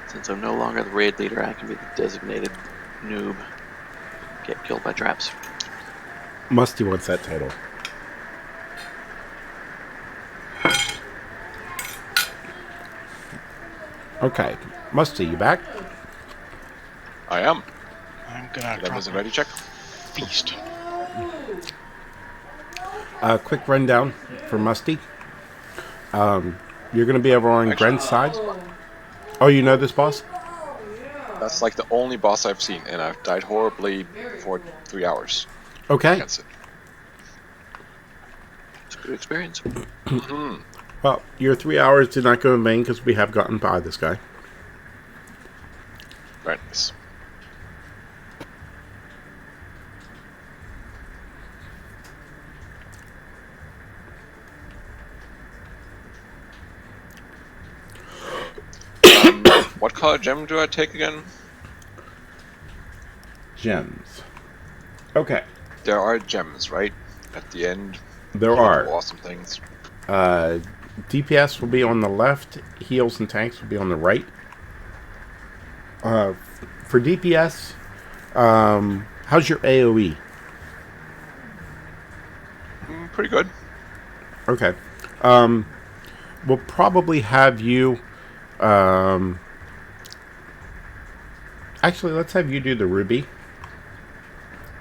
Since I'm no longer the raid leader, I can be the designated noob. Get killed by traps. Musty wants that title. Okay. Musty, you back? I am. I'm gonna That drop was a ready check. feast. Quick rundown for Musty. You're going to be over on Gren's side. Oh, you know this boss? That's like the only boss I've seen, and I've died horribly for 3 hours. Okay. Against it. It's a good experience. Mm-hmm. Well, your 3 hours did not go in vain because we have gotten by this guy. Right. Nice. What color gem do I take again? Gems. Okay. There are gems, right? At the end. There you know, are. awesome things. DPS will be on the left. Heals and tanks will be on the right. For DPS, how's your AoE? Pretty good. Okay. We'll probably have you... actually, let's have you do the Ruby.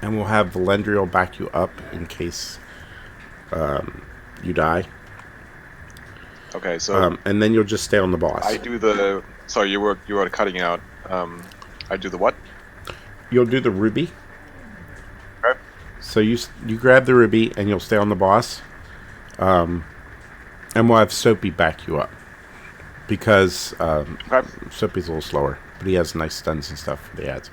And we'll have Valendriel back you up in case you die. Okay, so... and then you'll just stay on the boss. I do the... Sorry, you were cutting out. I do the what? You'll do the Ruby. Okay. So you grab the Ruby and you'll stay on the boss. And we'll have Soapy back you up. Because Soapy's a little slower. But he has nice stuns and stuff for the ads.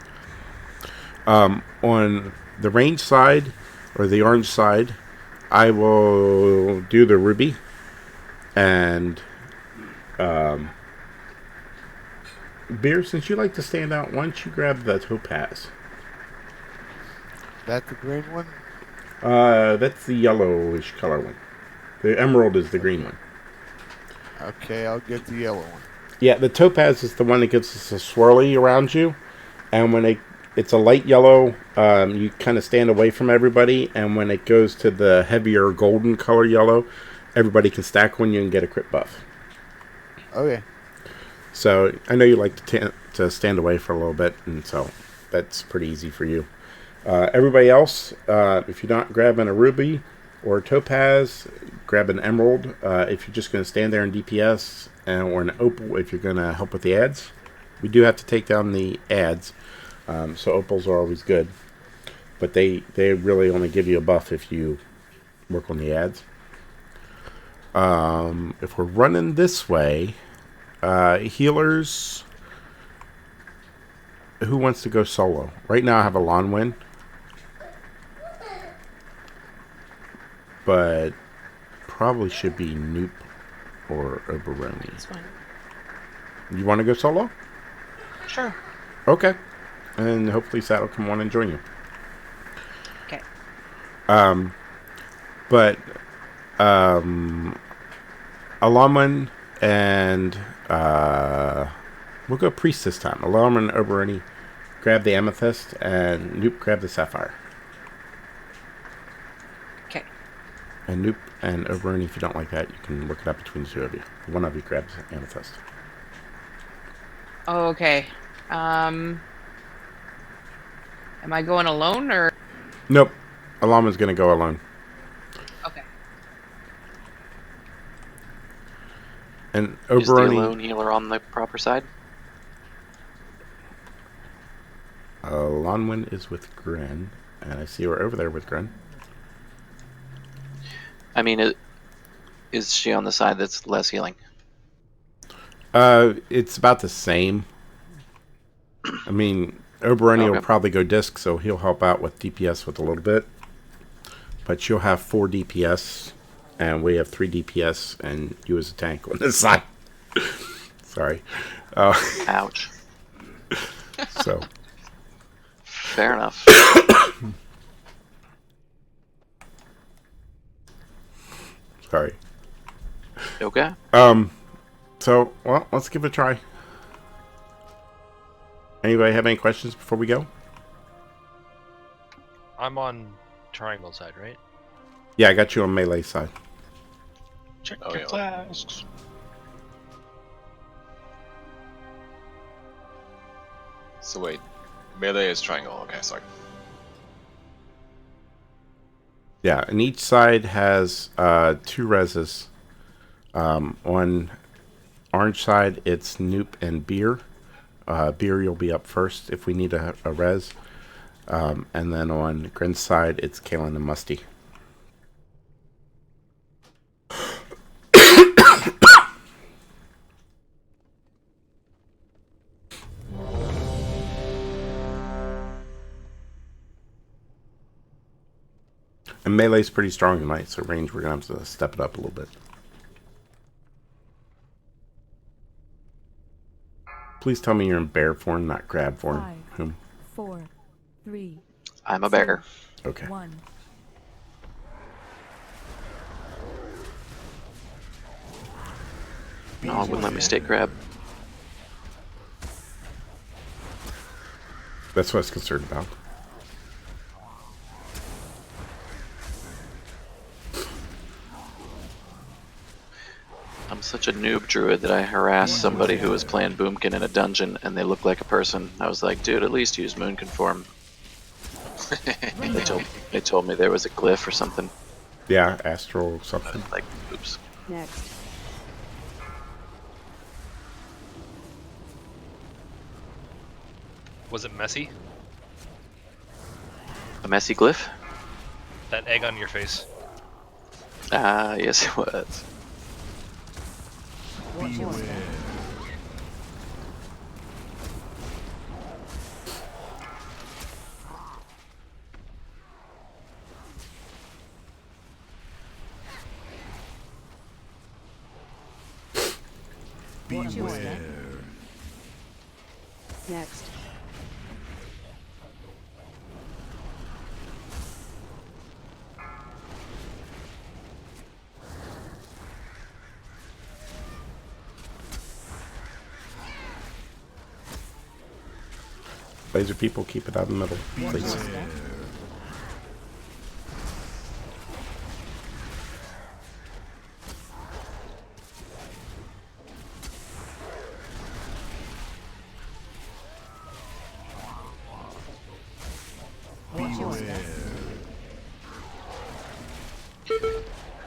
On the range side, or the orange side, I will do the Ruby. And Beer, since you like to stand out, why don't you grab the topaz? That the green one? That's the yellowish color one. The emerald is the green one. Okay, I'll get the yellow one. Yeah, the topaz is the one that gives us a swirly around you, and when it's a light yellow, you kind of stand away from everybody, and when it goes to the heavier golden color yellow, everybody can stack on you and get a crit buff. Okay. So I know you like to stand away for a little bit, and so that's pretty easy for you. Everybody else, if you're not grabbing a ruby or a topaz, grab an emerald. If you're just going to stand there in DPS, or an opal if you're going to help with the ads. We do have to take down the ads, so opals are always good. But they really only give you a buff if you work on the ads. If we're running this way, healers, who wants to go solo? Right now I have a Lonwyn, but probably should be Noop or Oberoni. That's fine. You want to go solo? Sure. Okay. And hopefully Sat will come on and join you. Okay. But Alaman and we'll go priest this time. Alaman and Oberoni grab the amethyst, and Noop grab the sapphire. Okay. And Noop and Oberoni, if you don't like that, you can work it out between the two of you. One of you grabs amethyst. Okay. Am I going alone or? Nope. Alaman's going to go alone. Okay. And Is the Oberoni... alone healer on the proper side? Lonwyn is with Gren, and I see her over there with Gren. I mean, is she on the side that's less healing? It's about the same. I mean, Oberoni will probably go disc, so he'll help out with DPS with a little bit. But she'll have 4 DPS, and we have 3 DPS, and you as a tank on this side. Sorry. Ouch. So. Fair enough. Sorry. Okay. So, well, let's give it a try. Anybody have any questions before we go? I'm on triangle side, right? Yeah, I got you on melee side. Check your flasks. So wait, melee is triangle. Okay, sorry. Yeah, and each side has 2 reses. On orange side, it's Noop and Beer. Beer, you'll be up first if we need a res. And then on Gren's side, it's Kalen and Musty. And melee's pretty strong tonight, so range we're going to have to step it up a little bit. Please tell me you're in bear form, not grab form. 5, Whom? 4, 3. I'm a bear. Okay. 1. No, it wouldn't let me stay grab. That's what I was concerned about. I'm such a noob druid that I harassed somebody who was playing Boomkin in a dungeon, and they looked like a person. I was like, dude, at least use Moon Conform. they told me there was a glyph or something. Yeah, astral something. Like, oops. Next. Was it messy? A messy glyph? That egg on your face. Ah, yes it was. Watch your step. Next. Laser people, keep it out of the middle, please. Watch your step.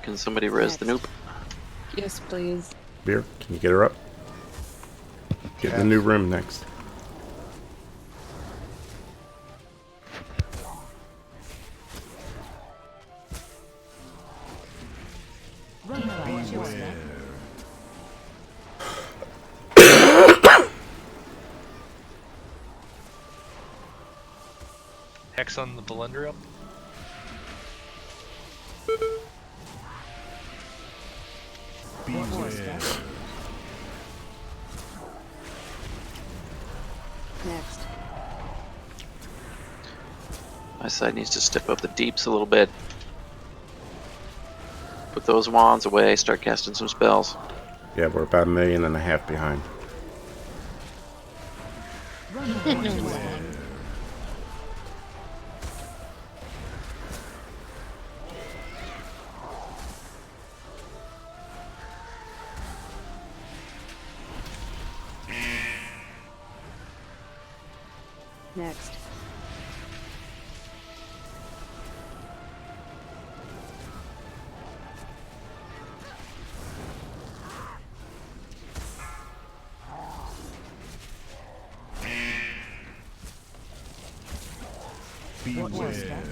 Can somebody res the noob? Yes, please. Beer, can you get her up? Get in the new room next. Run away. Watch your step. Hex on the Belendriel. Watch your step. Next. My side needs to step up the deeps a little bit. Put those wands away, start casting some spells. Yeah, we're about 1.5 million behind. Run away. Watch your step. Next. Watch your step.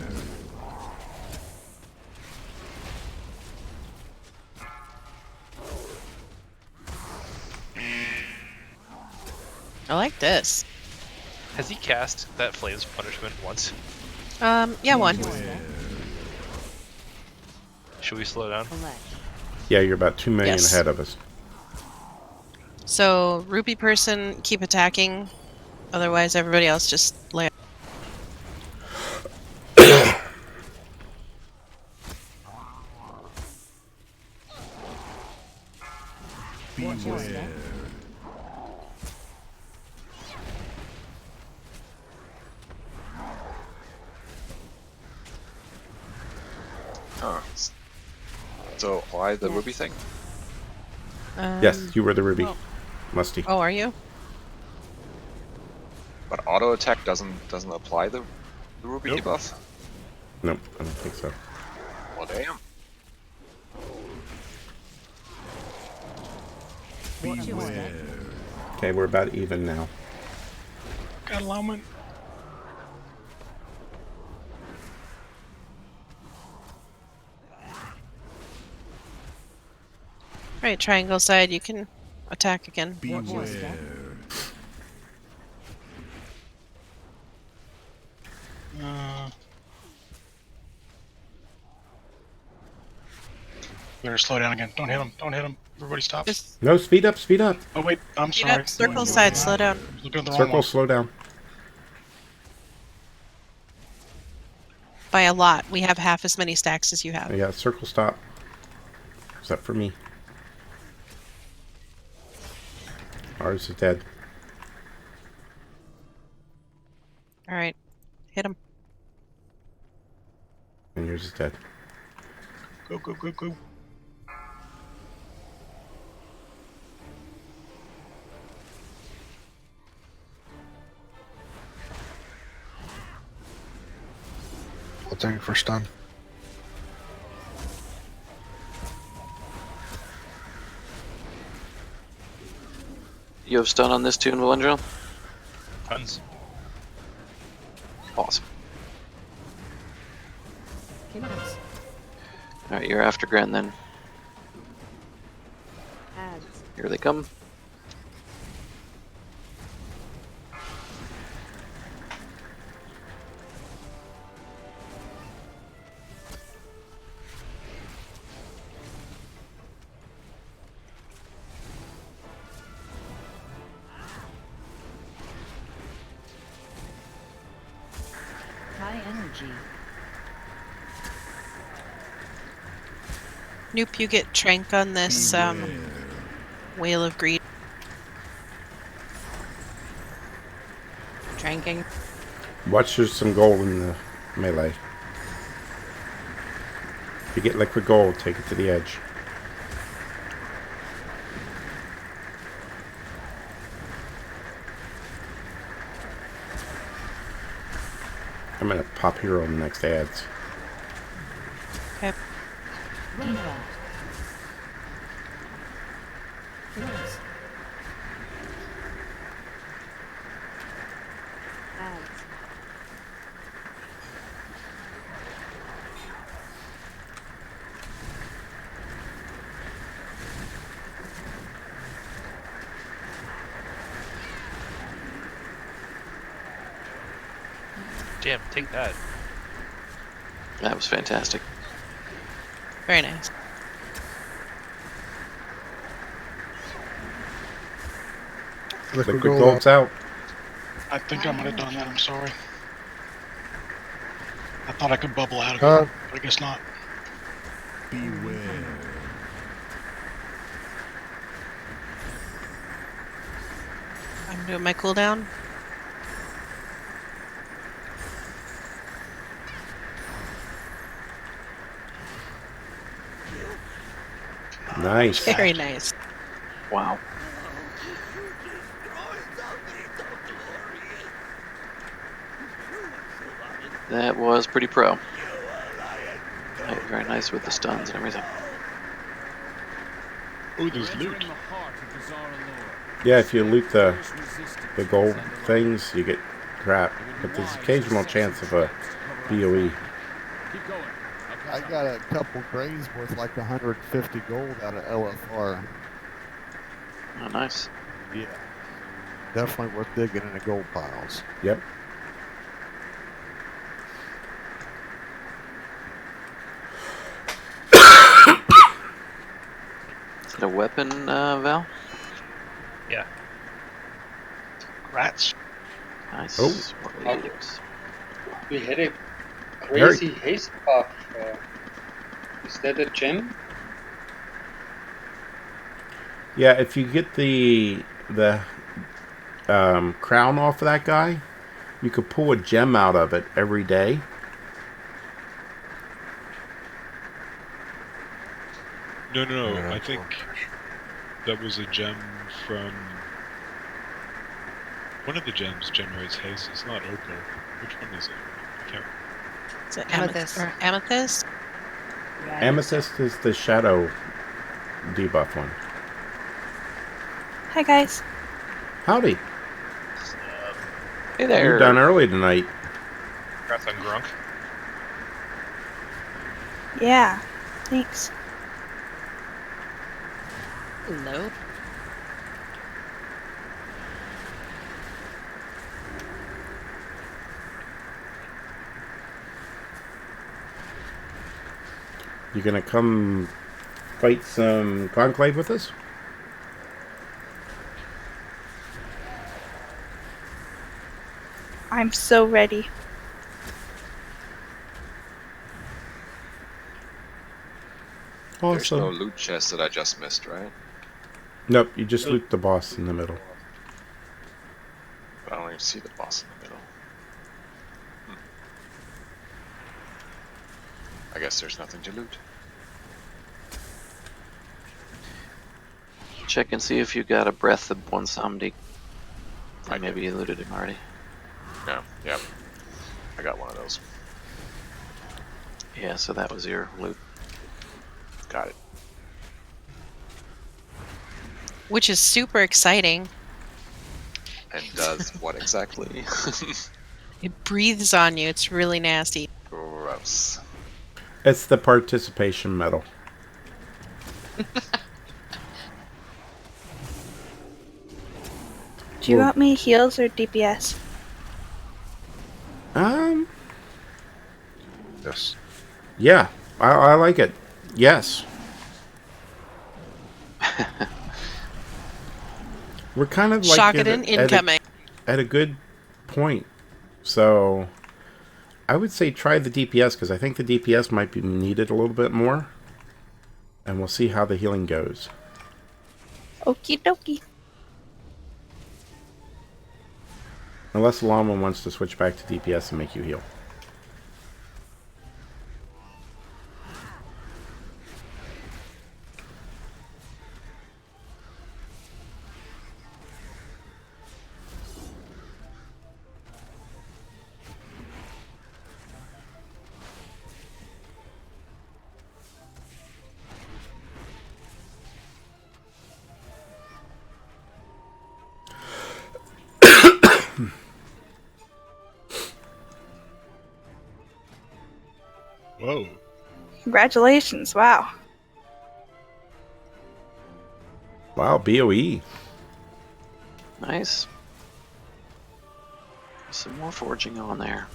I like this. Has he cast that Flames Punishment once? Yeah, one. Should we slow down? Yeah, you're about 2 million Yes. ahead of us. So, Rupee person, keep attacking. Otherwise, everybody else just lay. Watch your step. Oh. So why the ruby thing? Yes, you were the ruby. oh. Musty. Oh, are you? But auto attack doesn't apply the ruby Nope. debuff? Nope, I don't think so. Well, damn. Watch your step. Okay, we're about even now. Got alignment. Right, triangle side, you can attack again. Watch your step. Better slow down again. Don't hit him. Don't hit him. Everybody stop. Just No, speed up, speed up. Oh wait, I'm speed sorry. up, circle side, slow down. Looking at the wrong Circle, one. slow down. By a lot. We have half as many stacks as you have. Yeah, circle stop. Except for me. Ours is dead. Alright, hit him. And yours is dead. Go, go, go, go. What's on your first stun? You have stun on this tune, Valendriel? Tons. Awesome. Kindles. Alright, you're after Gran then. Ads. Here they come. GG. Nope, you get Trank on this Whale of Greed. Drinking. Watch, there's some gold in the melee. If you get liquid gold, take it to the edge. I'm gonna pop hero in the next ads. Okay. Run that. Yes. Ads. Damn, take that. That was fantastic. Very nice. Liquid gold's out. I think I might have done that. I'm sorry. I thought I could bubble out of it, but I guess not. Beware. I'm doing my cooldown. Nice. Very nice. Wow. That was pretty pro. Very nice with the stuns and everything. Oh, there's loot. Entering the heart of the Zara Yeah, if you loot the gold things, you get crap. But there's occasional chance of a BOE. Keep going. I got a couple grains worth like 150 gold out of LFR. Oh, nice. Yeah. Definitely worth digging in the gold piles. Yep. Is it a weapon, Val? Yeah. Rats. Nice. Oh. We had a crazy haste buff. Is that a gem? Yeah, if you get the crown off of that guy, you could pull a gem out of it every day. No. I think that was a gem from... One of the gems generates haste. It's not opal. Which one is it? I can't... Is it Amethyst. Or amethyst? Amethyst is the shadow debuff one. Hi guys. Howdy. Hey there. You're done early tonight. Congrats on Grunk. Yeah. Thanks. Hello. You gonna come fight some Conclave with us? I'm so ready. There's no Awesome. loot chest that I just missed, right? Nope, you just loot the boss in the middle. I don't even see the boss in the middle. I guess there's nothing to loot. Check and see if you got a breath of Bonsomdi. Maybe you looted him already. No, yep. I got one of those. Yeah, so that was your loot. Got it. Which is super exciting. And does what exactly? It breathes on you. It's really nasty. Gross. It's the participation medal. Do you want me heals or DPS? Yes. Yeah, I like it. Yes. We're kind of like Shockedon incoming. at a good point. So I would say try the DPS, because I think the DPS might be needed a little bit more. And we'll see how the healing goes. Okie dokie. Unless Llama wants to switch back to DPS and make you heal. Whoa. Congratulations, wow. Wow, BOE. Nice. Some more forging on there.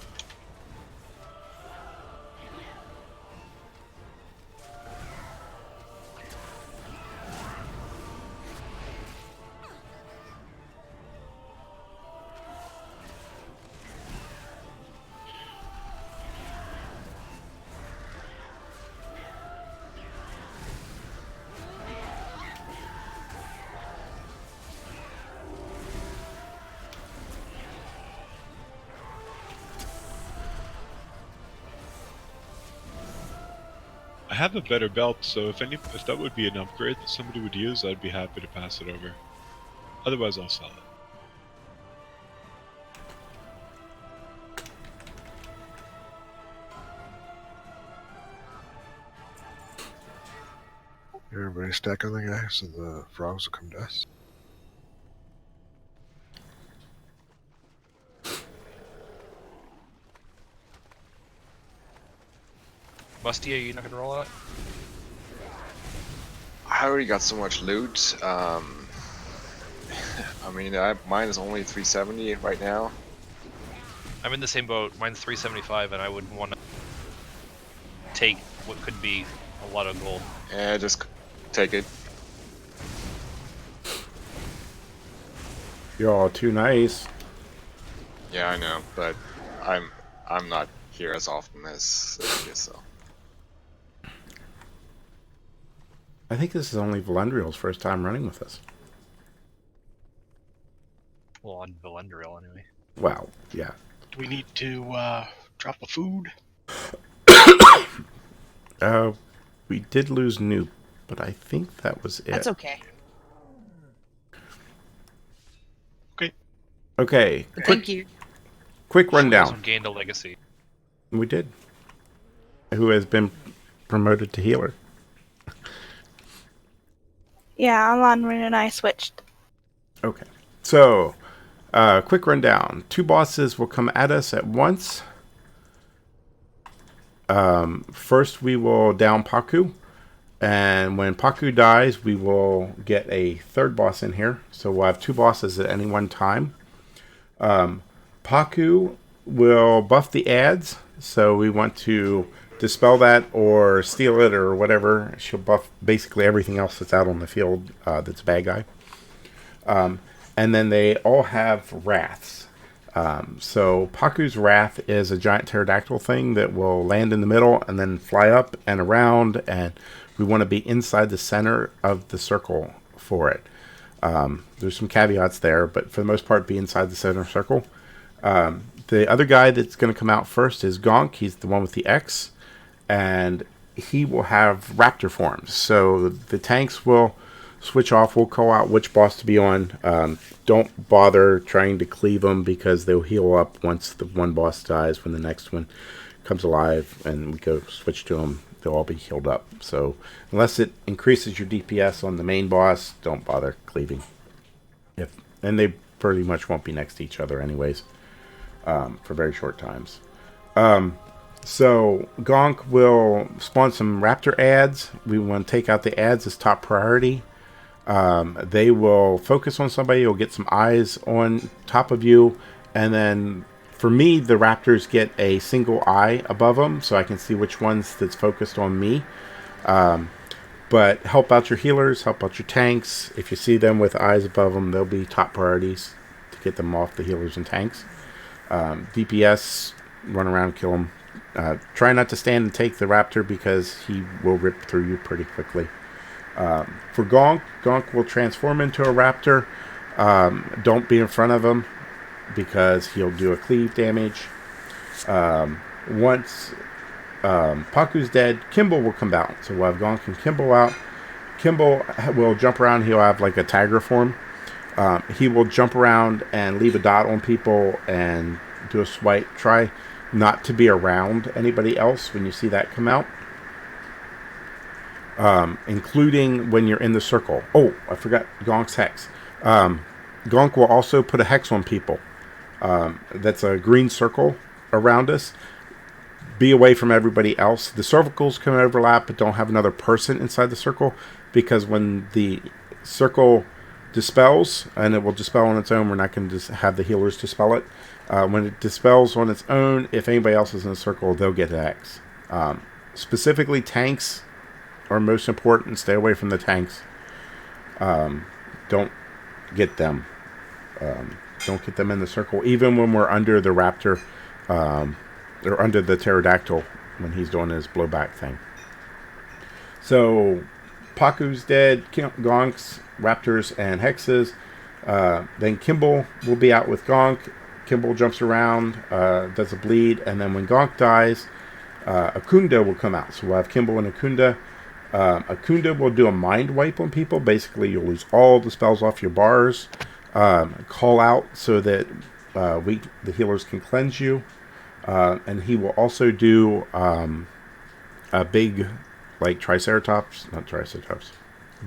I have a better belt, so if that would be an upgrade that somebody would use, I'd be happy to pass it over. Otherwise, I'll sell it. Everybody stack on the guys, and the frogs will come to us. Musty, are you not gonna roll out? I already got so much loot. I mean, mine is only 370 right now. I'm in the same boat. Mine's 375, and I would want to take what could be a lot of gold. Yeah, just take it. You're all too nice. Yeah, I know, but I'm not here as often as I guess so. I think this is only Valendriel's first time running with us. Well, on Valendriel, anyway. Wow, yeah. Do we need to drop a food? We did lose Noop, but I think that was it. That's okay. Okay. Thank you. Quick rundown. Also gained a legacy. We did. Who has been promoted to healer. Yeah, Alonrin and I switched. Okay. So, quick rundown. 2 bosses will come at us at once. First, we will down Paku. And when Paku dies, we will get a 3rd boss in here. So we'll have 2 bosses at any one time. Paku will buff the ads. So we want to dispel that or steal it or whatever. She'll buff basically everything else that's out on the field that's a bad guy. And then they all have wraths. So Paku's wrath is a giant pterodactyl thing that will land in the middle and then fly up and around, and we want to be inside the center of the circle for it. There's some caveats there, but for the most part, be inside the center circle. The other guy that's going to come out first is Gonk. He's the one with the X, and he will have raptor forms. So the tanks will switch off. We'll call out which boss to be on. Don't bother trying to cleave them because they'll heal up once the one boss dies. When the next one comes alive and we go switch to them, they'll all be healed up. So unless it increases your DPS on the main boss, don't bother cleaving. And they pretty much won't be next to each other anyways, for very short times. So Gonk will spawn some raptor ads. We want to take out the ads as top priority. They will focus on somebody. You'll get some eyes on top of you, and then for me, the raptors get a single eye above them, so I can see which ones that's focused on me. But help out your healers, help out your tanks. If you see them with eyes above them, they'll be top priorities to get them off the healers and tanks. DPS run around, kill him. Try not to stand and take the raptor because he will rip through you pretty quickly. For Gonk will transform into a raptor. Don't be in front of him because he'll do a cleave damage. Once Paku's dead, Kimball will come out. So we'll have Gonk and Kimball out. Kimball will jump around. He'll have like a tiger form. He will jump around and leave a dot on people and do a swipe. Try not to be around anybody else when you see that come out. Including when you're in the circle. Oh, I forgot Gonk's hex. Gonk will also put a hex on people. That's a green circle around us. Be away from everybody else. The circles can overlap, but don't have another person inside the circle, because when the circle dispels, and it will dispel on its own, we're not going to just have the healers dispel it. When it dispels on its own, if anybody else is in the circle, they'll get the X. Specifically, tanks are most important. Stay away from the tanks. Don't get them. Don't get them in the circle, even when we're under the raptor, or under the pterodactyl when he's doing his blowback thing. So, Paku's dead, Gonks, raptors, and hexes. Then Kimball will be out with Gonk. Kimball jumps around, does a bleed, and then when Gonk dies, Akunda will come out. So we'll have Kimball and Akunda. Akunda will do a mind wipe on people. Basically, you'll lose all the spells off your bars. Call out so that the healers can cleanse you. And he will also do a big, like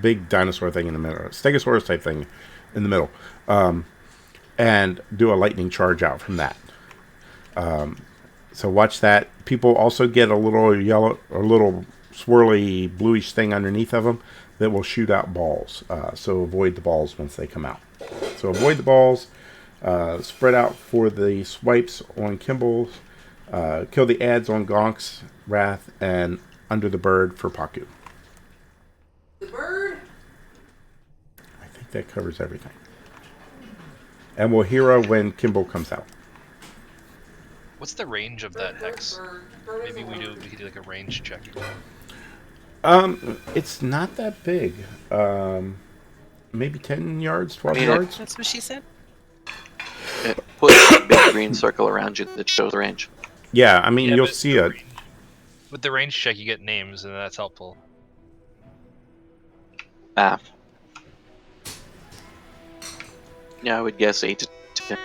big dinosaur thing in the middle, Stegosaurus type thing in the middle, and do a lightning charge out from that. So watch that. People also get a little yellow, or little swirly bluish thing underneath of them that will shoot out balls. So avoid the balls once they come out. So avoid the balls. Spread out for the swipes on Kimball's. Kill the ads on Gonk's Wrath, and under the bird for Paku. The bird? I think that covers everything. And we'll hero when Kimball comes out. What's the range of that hex? Maybe we could do like a range check. It's not that big. Maybe 10 yards, 12 Yeah. yards. That's what she said. Put a big green circle around you that shows the range. Yeah, I mean, Yeah, you'll but see it. With the range check, you get names, and that's helpful. Ah. Yeah, I would guess 8 to 10.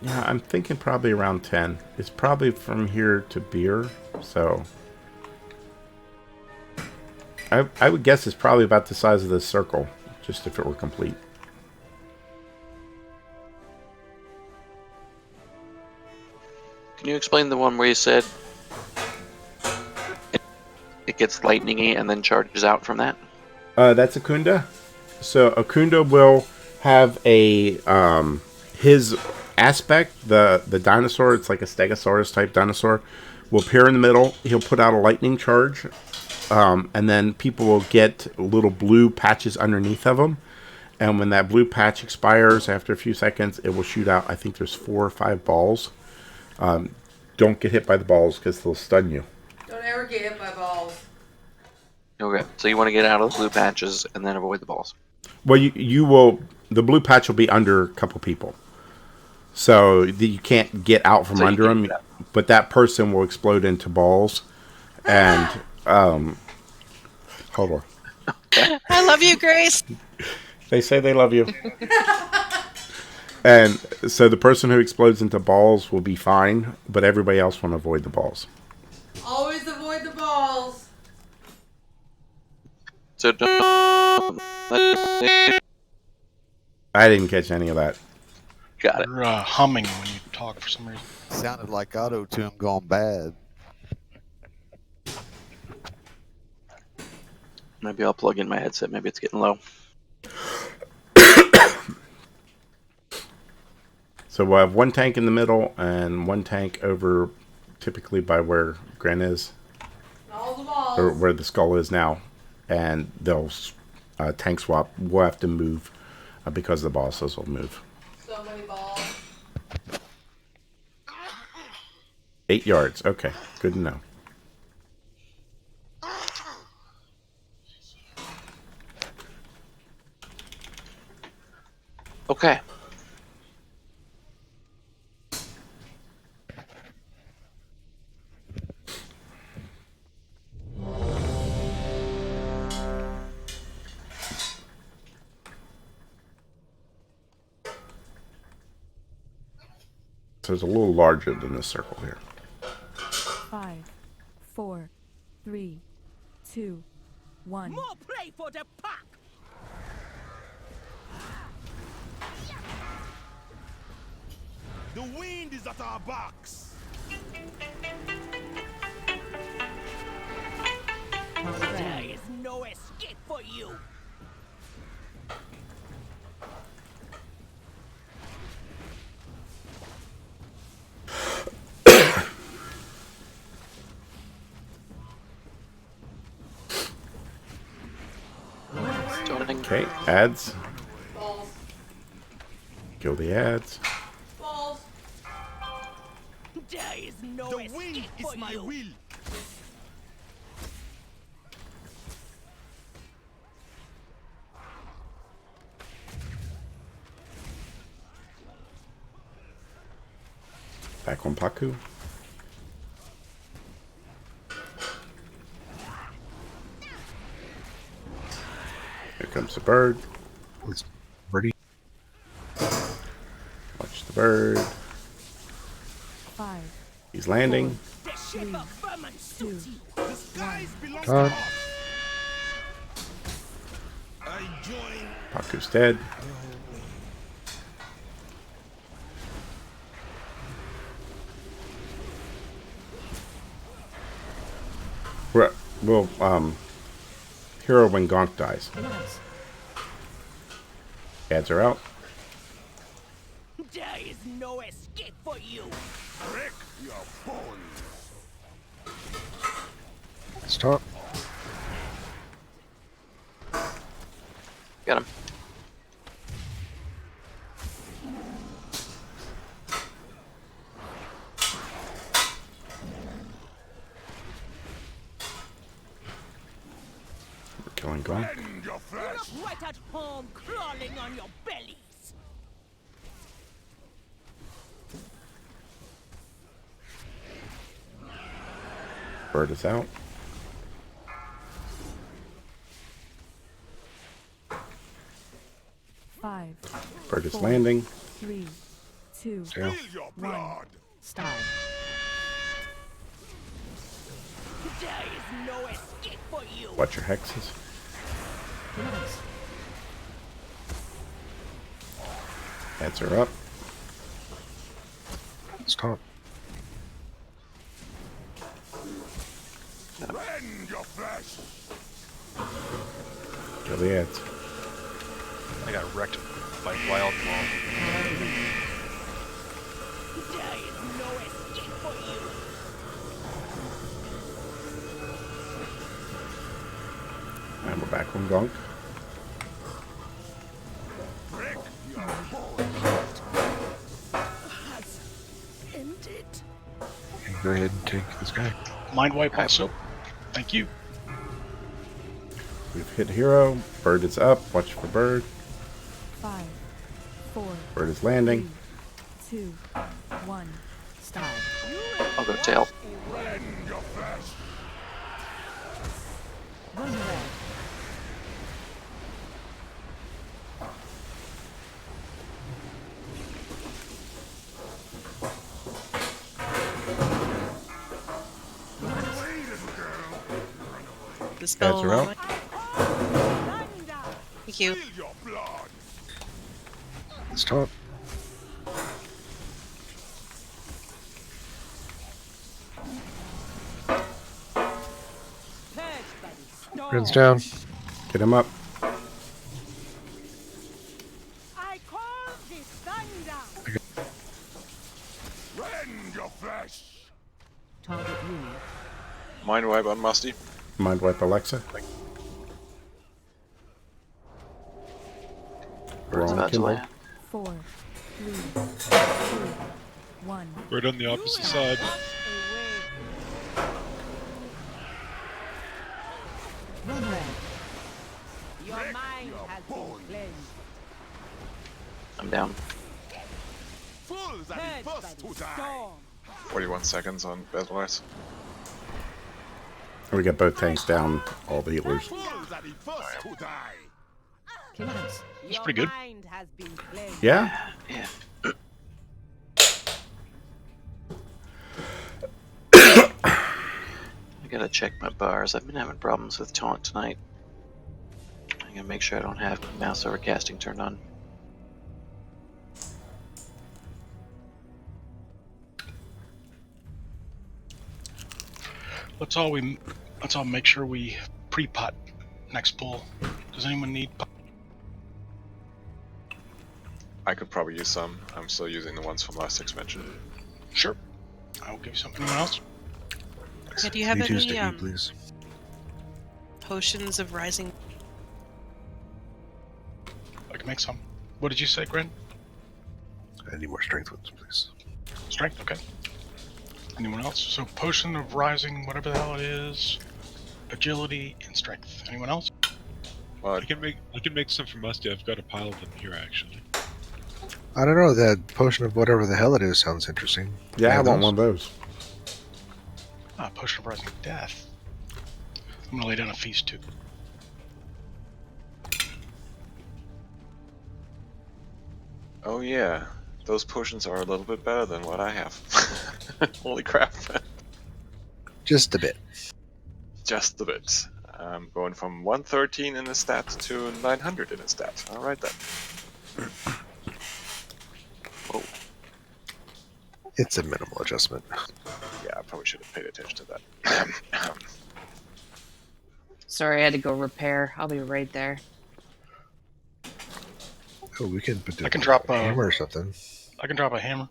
Yeah, I'm thinking probably around 10. It's probably from here to Beer, so... I would guess it's probably about the size of this circle, just if it were complete. Can you explain the one where you said it gets lightningy and then charges out from that? That's Akunda. So Akunda will have a his aspect, the dinosaur. It's like a Stegosaurus type dinosaur. Will appear in the middle. He'll put out a lightning charge, and then people will get little blue patches underneath of them. And when that blue patch expires after a few seconds, it will shoot out. I think there's 4 or 5 balls. Don't get hit by the balls because they'll stun you. Don't ever get hit by balls. Okay, so you want to get out of the blue patches and then avoid the balls. Well, you will. The blue patch will be under a couple people, so you can't get out from under them. But that person will explode into balls, and hold on. I love you, Grace. They say they love you. And so the person who explodes into balls will be fine, but everybody else want to avoid the balls. Always avoid the balls. So don't. I didn't catch any of that. Got it. You're humming when you talk for some reason. Sounded like auto-tune gone bad. Maybe I'll plug in my headset. Maybe it's getting low. So we'll have one tank in the middle and one tank over, typically by where Gren is, All the balls. or where the skull is now, and they'll tank swap. We'll have to move because the bosses will move. So many balls. 8 yards. Okay, good to know. Okay. So it's a little larger than this circle here. 5, 4, 3, 2, 1. More play for the pack. The wind is at our backs. There is no escape for you. Okay, ads. Balls. Kill the ads. Balls. There is no the wind is my will. Back on Paku. Here comes the bird. It's birdie. Watch the bird. 5, He's landing. 3, 2, 1. Done. Paku's dead. Well, hero when Gonk dies. Ads are out. There is no escape for you. Break your bones. Stop. Got him. We're killing Gonk. You look right at home crawling on your bellies. Bird is out. Five. Bird is 4, landing. 3, 2, Yeah. 1. Stop. There is no escape for you. Watch your hexes. Ads are up. Stop. Rend your flesh. Kill the ads. I got wrecked by wild ball. There is no escape for you. And we're back on Gonk. Break your bones. Has ended. Okay, go ahead and take this guy. Mind wipe also. Thank you. We've hit hero. Bird is up. Watch for bird. 5, 4, Bird is landing. 2, 1. Stop. I'll go tail. Rend your flesh. Run away. The spell. Ads are out. Thank you. Stop. Bird's down. Get him up. I call this thunder. Rend your flesh. Target unit. Mind wipe on Musty. Mind wipe Alexa. We're Bird's on about to Kindle. land. 4, 3, 2, 1. Bird on the opposite side. Run red. Your mind has been cleansed. I'm down. Fools are the first to die. Storm. 41 seconds on Battle Lines. We got both tanks down, all the healers. Fools are the first to die. Commands. It's pretty good. Mind has been cleansed. Yeah? Yeah. I gotta check my bars. I've been having problems with taunt tonight. I gotta make sure I don't have mouse overcasting turned on. Let's all make sure we pre-pot next pull. Does anyone need pot? I could probably use some. I'm still using the ones from last expansion. Sure. I'll give you some. Anyone else? Yeah, do you have Need to any sticky, please. potions of rising? I can make some. What did you say, Gren? I need more strength ones, please. Strength, okay. Anyone else? So potion of rising, whatever the hell it is, agility and strength. Anyone else? Well, I can make some for Musty. I've got a pile of them here actually. I don't know, that potion of whatever the hell it is sounds interesting. Yeah, I Have want those? one of those. Potion of rising death. I'm gonna lay down a feast too. oh yeah, those potions are a little bit better than what I have. Holy crap. Just a bit. Just a bit. I'm going from 113 in the stat to 900 in the stat. Alright then. Whoa. It's a minimal adjustment. Yeah, I probably should have paid attention to that. Sorry, I had to go repair. I'll be right there. Oh, we can put I can drop a a hammer or something. I can drop a hammer.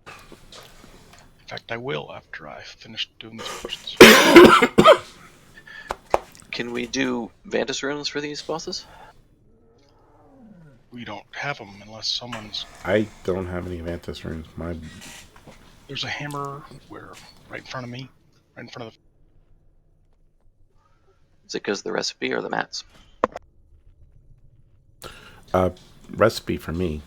In fact, I will after I finish doing these potions. Can we do Vantis runes for these bosses? We don't have them unless someone's. I don't have any Vantis runes. There's a hammer where right in front of me, right in front of the. Is it because of the recipe or the mats? Recipe for me.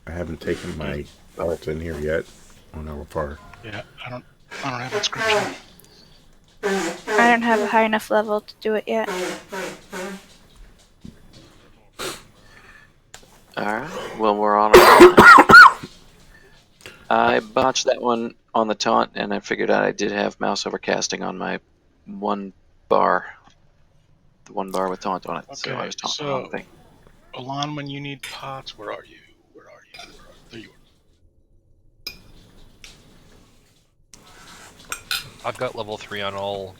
I haven't taken my alt in here yet on LFR. Yeah, I don't have inscription. I don't have a high enough level to do it yet. Alright, well, we're on our way. I botched that one on the taunt, and I figured out I did have mouse overcasting on my one bar. The one bar with taunt on it, so I was taunting the wrong thing. Alon, when you need pots, where are you? There you are. I've got level 3 on all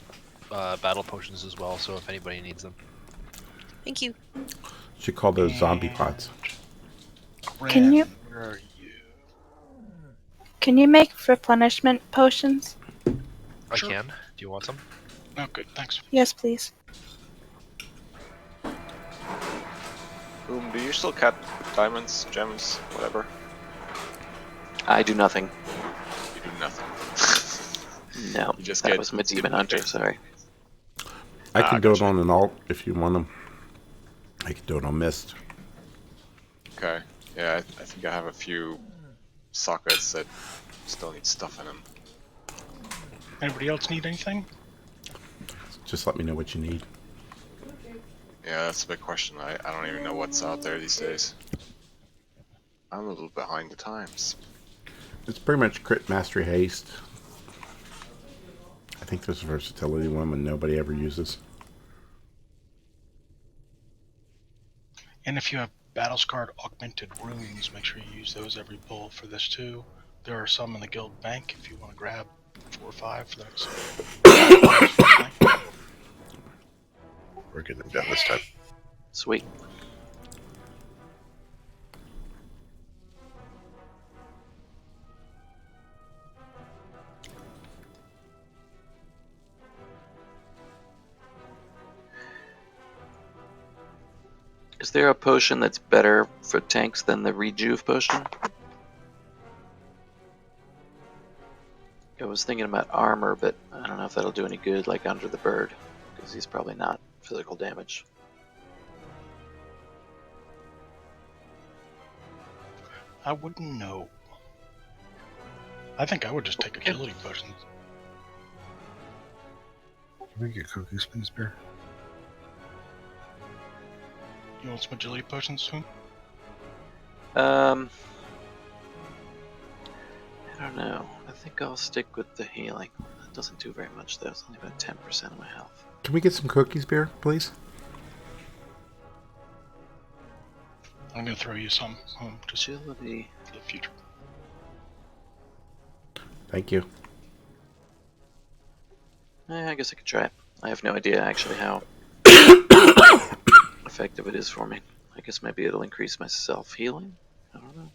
battle potions as well, so if anybody needs them. Thank you. Should call those zombie pots. Can you Where are you? can you make replenishment potions? I can. Do you want some? Oh, good. Thanks. Yes, please. Boom, do you still cut diamonds, gems, whatever? I do nothing. You do nothing. No, You just that get was my demon hunter, sorry. I can do it on an alt if you want them. I can do it on mist. Okay. Yeah, I think I have a few sockets that still need stuff in them. Anybody else need anything? Just let me know what you need. Yeah, that's a big question. I don't even know what's out there these days. I'm a little behind the times. It's pretty much crit mastery haste. I think there's a versatility one that nobody ever uses. And if you have battle scarred augmented runes, make sure you use those every pull for this too. There are some in the guild bank if you want to grab 4 or 5 for the next. We're getting them done this time. Sweet. Is there a potion that's better for tanks than the Rejuve potion? I was thinking about armor, but I don't know if that'll do any good, like under the bird, because he's probably not physical damage. I wouldn't know. I think I would just take agility potions. Can we get cookies, please, Bear? You want some agility potions soon? I don't know. I think I'll stick with the healing. That doesn't do very much, though. It's only about 10% of my health. Can we get some cookies, Bear, please? I'm gonna throw you some home just Agility for the future. Thank you. I guess I could try it. I have no idea actually how effective it is for me. I guess maybe it'll increase my self-healing? I don't know.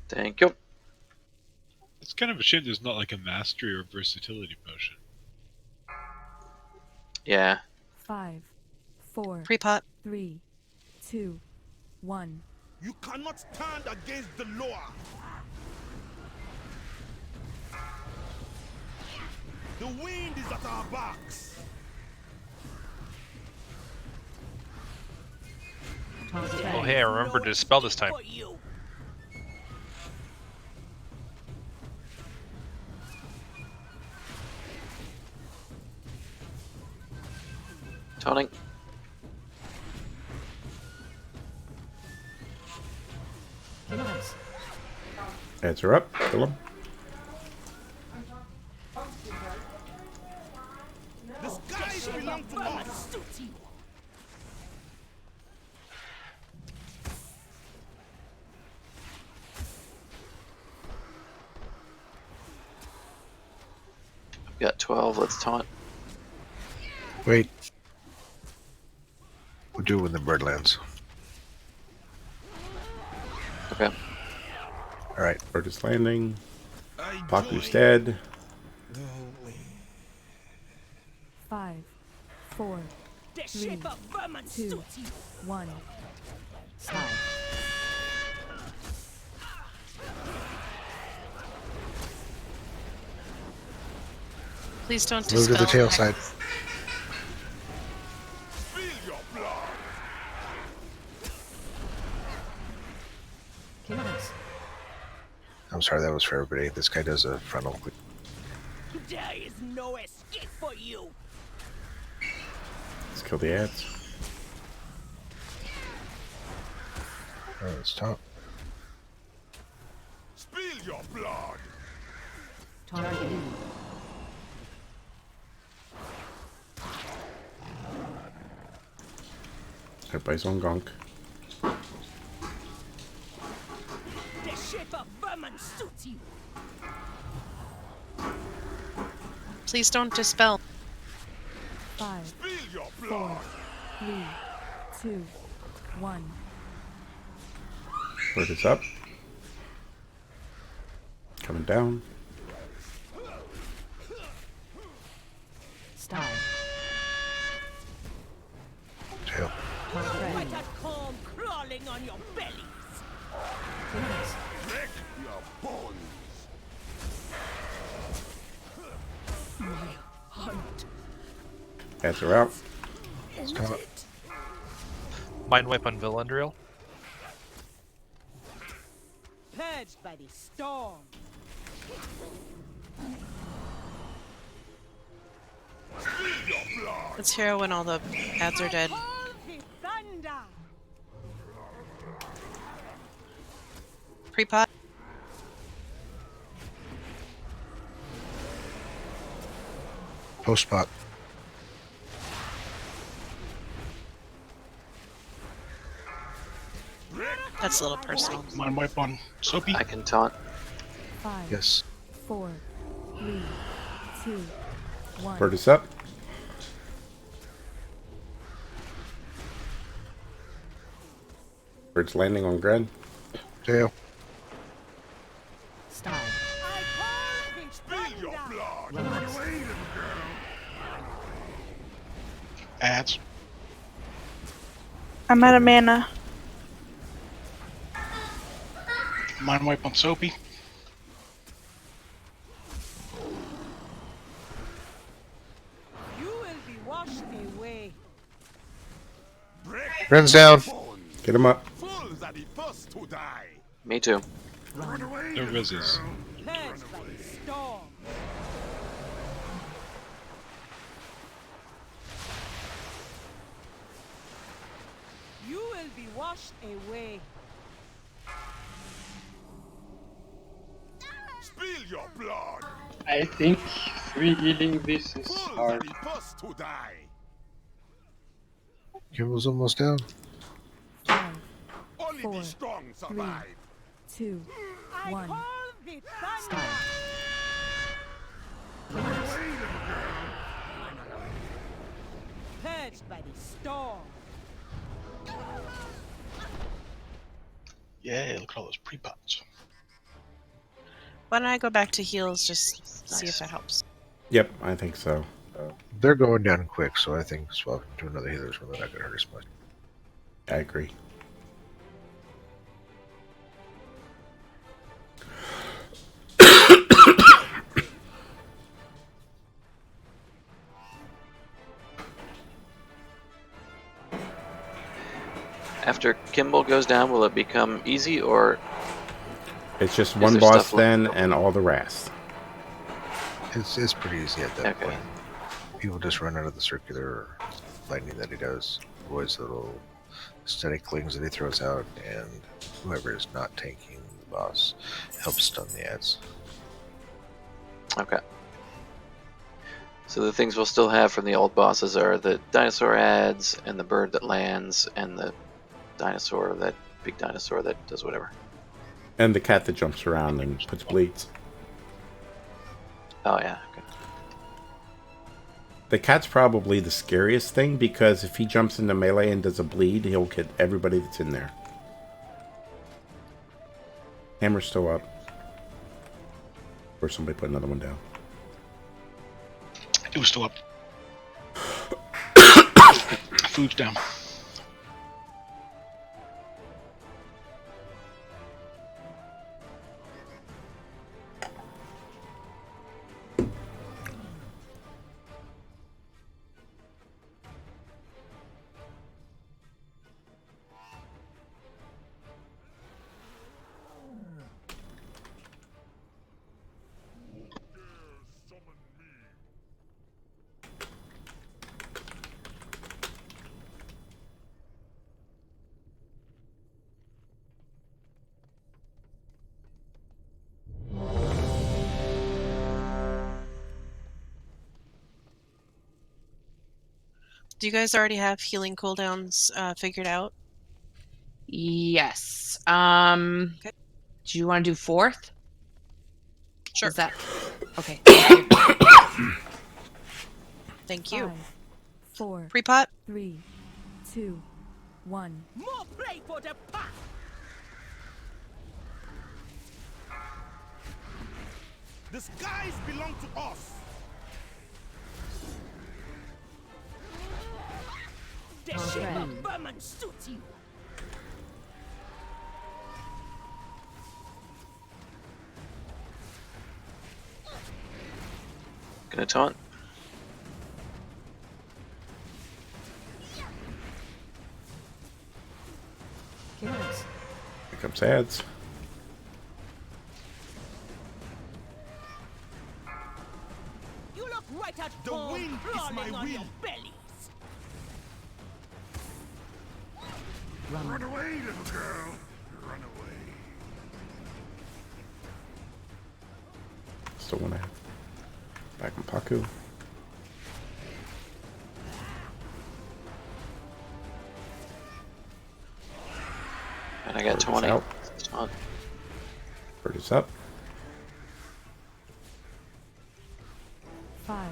Thank you. It's kind of a shame there's not like a mastery or versatility potion. Yeah. 5, 4, Pre-pot. 3, 2, 1. You cannot stand against the law. The wind is at our backs. Oh hey, I remembered to spell this time. Toning. Heads are up. Kill him. The skies belong to us. I've got 12. Let's taunt. Wait. We'll do it when the bird lands. Okay. Alright, bird is landing. Baku's dead. 5, 4, 3, 2, 1. Stop. Please don't Move to dispel. the tail side. I'm sorry, that was for everybody. This guy does a frontal. There is no escape for you. Let's kill the ads. Alright, let's top. Spill your blood. Targeting. Everybody's on Gonk. The shape of vermin suits you. Please don't dispel. 5, Spill your 4, blood. 3, 2, 1. Bird is up. Coming down. Stop. Tail. Quite at calm crawling on your bellies. Wreck your bones. My hunt. Ads are out. Stop. Mind wipe on Villandriel. Purged by the storm. Spill your blood. Let's hear when all the ads are dead. The thunder. Pre-pot. Post spot. That's a little personal. Mind wipe on Soapy. I can taunt. 5, Yes. 4, 3, 2, 1. Bird is up. Bird's landing on Gren. Tail. Stop. Spill your blood. Ads. I'm out of mana. Mind wipe on Soapy. You will be washed away. Ren's down. Get him up. Fools are the first to die. Me too. No reses. Purged by the storm. You will be washed away. Spill your blood. I think 3 healing this is Fools are hard. the first to die. Kimball's almost down. 5, Only 4, the strong 3, survive. 2, I 1. call the thunder. Stop. Purged by the storm. Yeah, look at all those pre-pots. Why don't I go back to heals just see if that helps? Yep, I think so. They're going down quick, so I think swapping to another healer's one, they're not going to hurt us much. I agree. After Kimball goes down, will it become easy or It's just Is one there boss stuff then and all the rest. It's pretty easy at that Okay. point. People just run out of the circular lightning that he does, avoids the little static clings that he throws out, and whoever is not tanking the boss helps stun the ads. Okay. So the things we'll still have from the old bosses are the dinosaur ads and the bird that lands and the big dinosaur that does whatever. And the cat that jumps around and puts bleeds. Oh yeah, okay. The cat's probably the scariest thing because if he jumps into melee and does a bleed, he'll get everybody that's in there. Hammer's still up. Or somebody put another one down. It was still up. Food's down. Do you guys already have healing cooldowns figured out? Yes. Do you want to do 4th? Sure. Is that okay? Thank you. 5, 4, Pre-pot? 3, 2, 1. More play for the pack. The skies belong to us. The ship of vermin suits you. Gonna taunt. Killers. Here comes ads. You look right at The home wind is crawling my on your will. bellies. Run away, little girl. Run away. Still want to have back in Paku. And I got Bird is 20. out. Taunt. Bird is up. 5,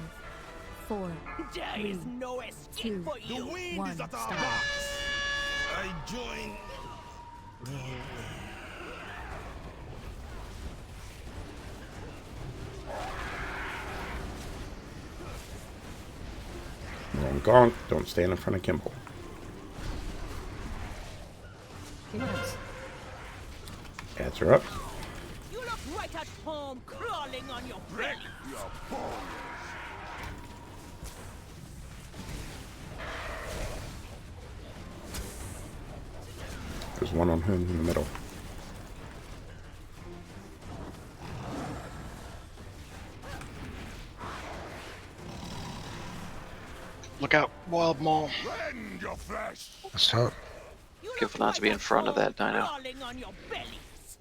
4, There 3, is no escape 2, for you. The wind 1. is at our Stop. backs. I join. on Gonk. Don't stand in front of Kimball. Kickers. Ads are up. You look right at home, crawling on your belly. There's one on him in the middle. Look out, Wild Maul. Let's talk. Careful not to be in front of that dino. Crawling on your bellies.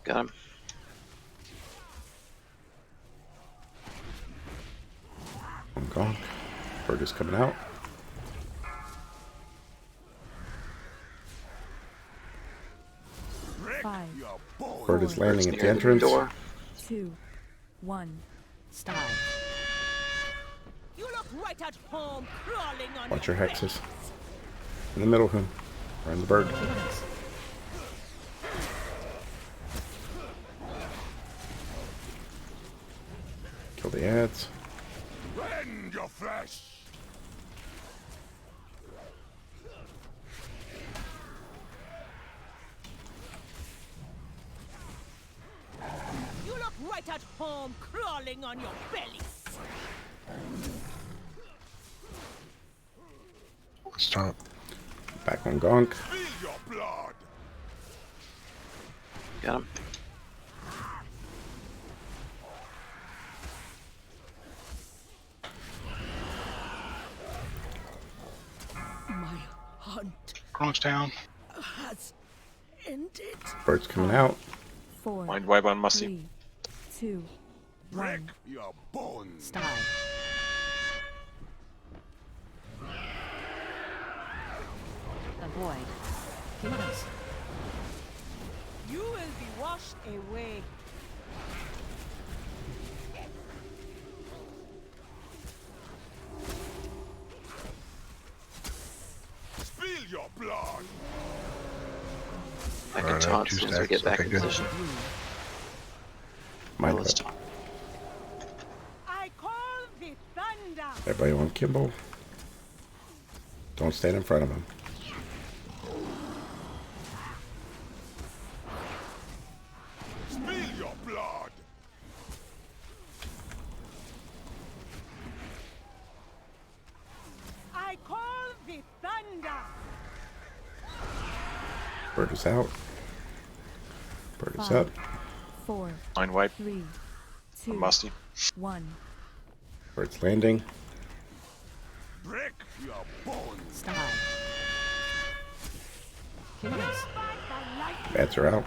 Got him. On Gonk. Bird is coming out. Five, Bird is landing at Near the the entrance. door. 2, 1. Stop. You look right at home, crawling on Watch your your hexes. In the middle of him. Around the bird. Kickers. Kill the ads. Rend your flesh! You look right at home, crawling on your bellies. Let's talk. Back on Gonk. Feel your blood! Got him. My hunt Gronk's down. has ended. Bird's coming out. 4, Mind wipe on Musty. 3, 2, 1. Your bones! Stop. Avoid. Kickers. You will be washed away. Spill your blood! I can Alright, taunt two as soon as we stacks. get back Okay, in good. position. Mind Let's wipe. I call the thunder. Everybody on Kimball. Don't stand in front of him. Spill your blood! I call the thunder. Bird is out. Bird is 5, up. 4, Mind wipe 3, 2, on Musty. 1. Bird's landing. Break your bones! Stop. Kickers. Bats are out.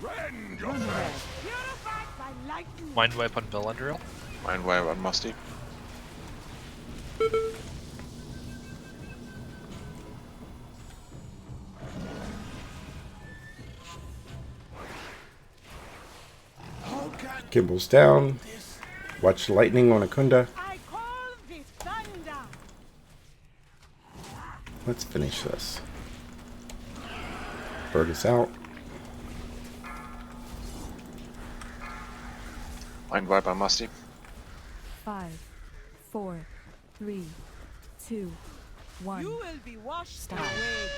Rend your flesh! Purified by lightning. Mind wipe on Valandriel. Mind wipe on Musty. Kimball's down. Watch lightning on Akunda. I call the thunder. Let's finish this. Bird is out. Mind wipe on Musty. 5, 4, 3, 2, 1. You will be washed Stop. away.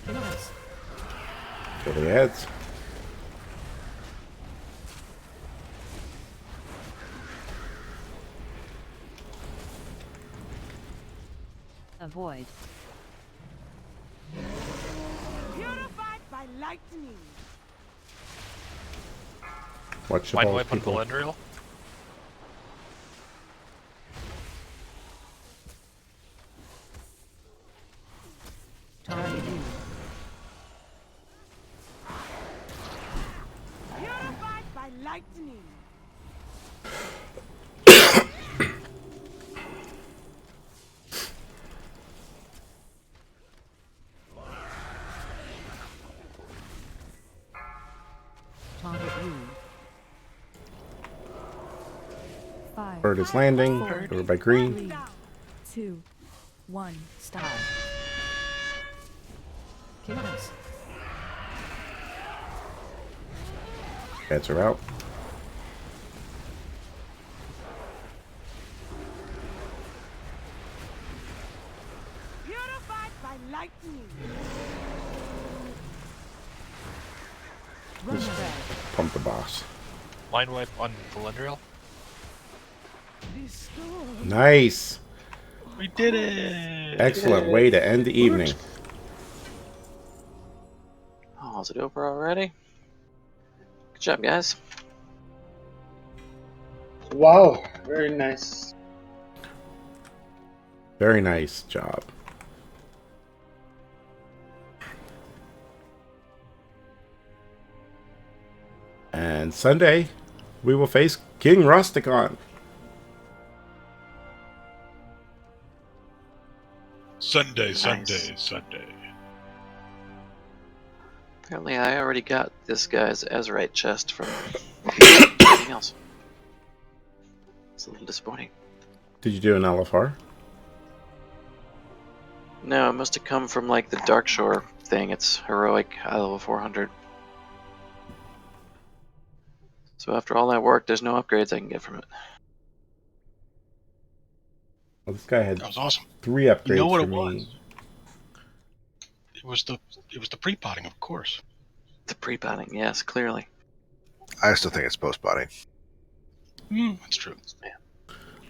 Kickers. Kill the ads. Avoid. Purified by lightning. Watch the Mind balls, wipe on people. Valandriel. Target you. Purified by lightning. Target you. Bird is landing. Over by green. 3, 2, 1. Stop. Kittens. Cats are out. Purified by lightning. Just pump the boss. Line wipe on Valendriel. Nice. We did it! Excellent way to end the evening. Oh, is it over already? Good job, guys. Wow, very nice. Very nice job. And Sunday, we will face King Rusticon. Sunday, Nice. Sunday. Apparently, I already got this guy's Azurite chest from something else. It's a little disappointing. Did you do an LFR? No, it must have come from like the Darkshore thing. It's heroic, high level 400. So after all that work, there's no upgrades I can get from it. Well, this guy had That was awesome. 3 upgrades You know what for it me. was? It was the pre-potting, of course. The pre-potting, yes, clearly. I still think it's post-potting. That's true.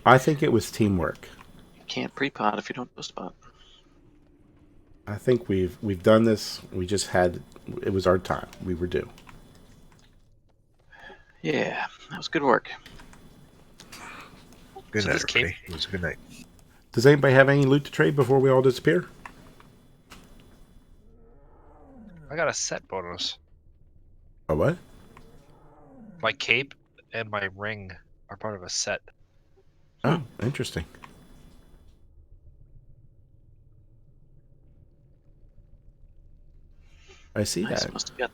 I think it was teamwork. You can't pre-pot if you don't post-pot. I think we've done this. We just had it was our time. We were due. Yeah, that was good work. Good So night, this cape- everybody. It was a good night. Does anybody have any loot to trade before we all disappear? I got a set bonus. A what? My cape and my ring are part of a set. Oh, interesting. I see Nice, that. must have got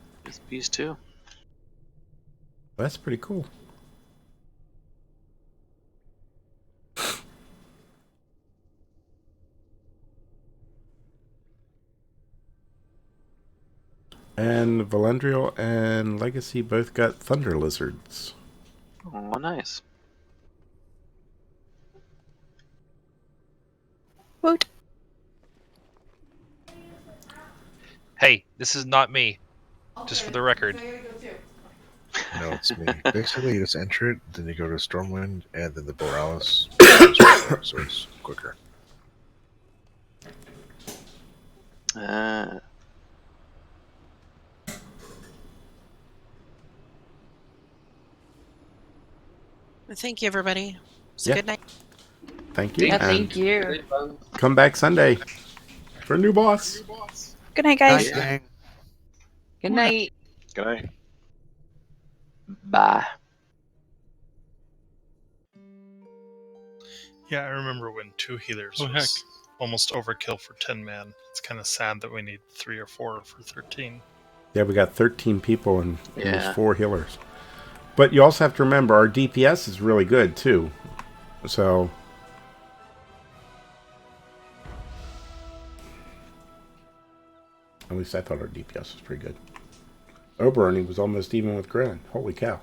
these too. That's pretty cool. And Valendriel and Legacy both got Thunder Lizards. Oh, nice. Woot. Hey, this is not me. Just for the record. No, it's me. Basically, you just enter it, then you go to Stormwind, and then the Borealis. So it's quicker. Thank you, everybody. It's a Yeah. good night. Thank you. Yeah, and thank you. come back Sunday for a new boss. Good night, guys. Night, gang. Good night. Good night. Bye. Yeah, I remember when 2 healers Oh, was almost overkill for 10 man. It's kind of sad that we need 3 or 4 for 13. Yeah, we got 13 people and Yeah. almost 4 healers. But you also have to remember our DPS is really good too. So at least I thought our DPS was pretty good. Oberon was almost even with Gren. Holy cow.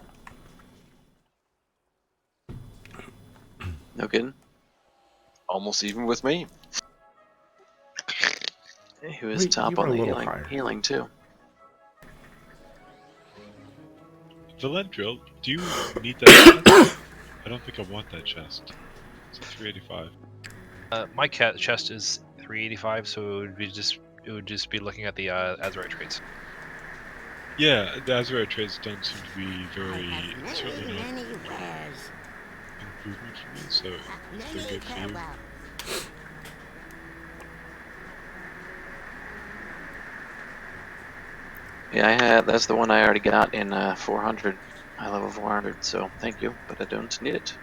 No kidding. Almost even with me. He was You top were on a the little higher. healing too. Valendriel, do you need that chest? I don't think I want that chest. It's a 385. My cat chest is 385, so it would just be looking at the Azurite traits. Yeah, the Azurite trades don't seem to be very certainly not Many wares. improvement for me, so if they're good for you. Farewell. Yeah, that's the one I already got in 400, high level 400. So thank you, but I don't need it.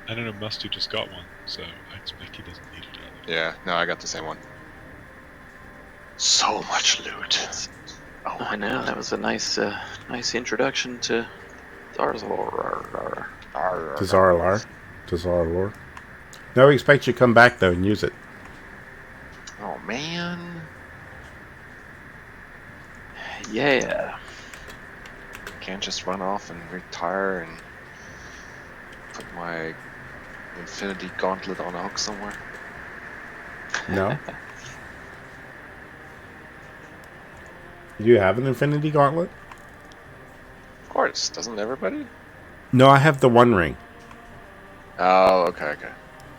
I don't know, Musty just got one, so I expect he doesn't need it either. Yeah, no, I got the same one. So much loot. Oh, I know that was a nice introduction to Zarzal. Tazaralar. No, we expect you to come back though and use it. Oh man. Yeah. Can't just run off and retire and put my Infinity Gauntlet on a hook somewhere. No. You have an Infinity Gauntlet? Of course, doesn't everybody? No, I have the One Ring. Oh, okay.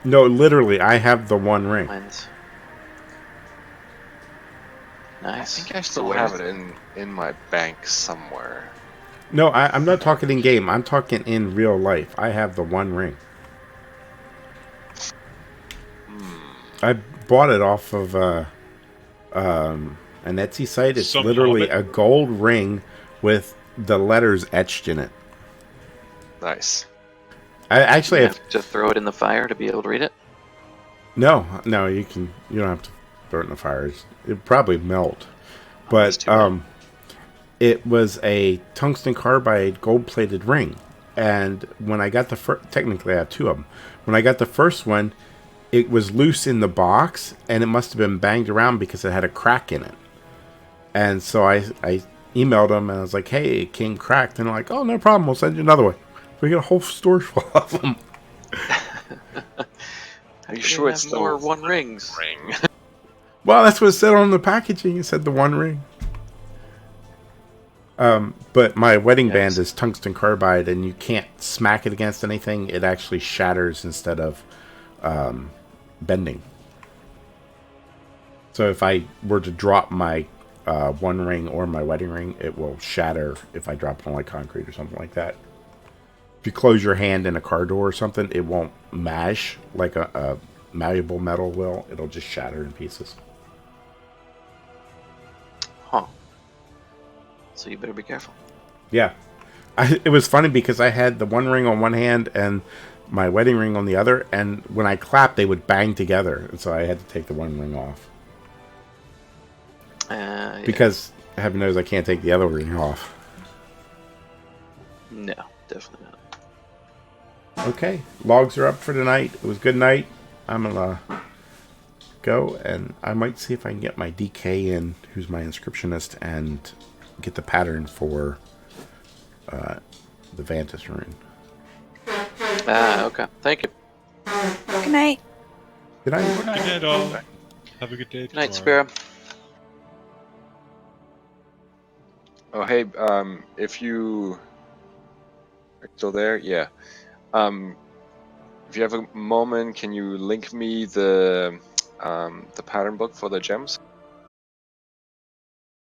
No, literally, I have the One Ring. Nice. I think I still have it in my bank somewhere. No, I'm not talking in game. I'm talking in real life. I have the One Ring. I bought it off of an Etsy site. It's Some literally Hobbit? a gold ring with the letters etched in it. Nice. I actually You have have to throw it in the fire to be able to read it. no. You don't have to throw it in the fire. It'd probably melt. But it was a tungsten carbide gold-plated ring, and when I got the first, technically I have two of them. When I got the first one, it was loose in the box, and it must have been banged around because it had a crack in it. And so I emailed them, and I was like, "Hey, it came cracked." And they're like, "Oh, no problem. We'll send you another one." We got a whole store full of them. Are you sure it's more the One Rings? ring? Well, that's what it said on the packaging. It said the One Ring. But my wedding band is tungsten carbide, and you can't smack it against anything. It actually shatters instead of bending. So if I were to drop my One Ring or my wedding ring, it will shatter if I drop it on like concrete or something like that. If you close your hand in a car door or something, it won't mash like a malleable metal will. It'll just shatter in pieces. Huh. So you better be careful. Yeah. It was funny because I had the One Ring on one hand and my wedding ring on the other, and when I clapped, they would bang together, and so I had to take the One Ring off. Because heaven knows I can't take the other ring off. No, definitely not. Okay, logs are up for tonight. It was a good night. I'm gonna go, and I might see if I can get my DK in, who's my inscriptionist, and get the pattern for the Vantis rune. Okay. Thank you. Good night. Good night. Good night, all. Have a good day. Good night, tomorrow. Spira. Oh, hey, if you are still there, yeah. If you have a moment, can you link me the pattern book for the gems?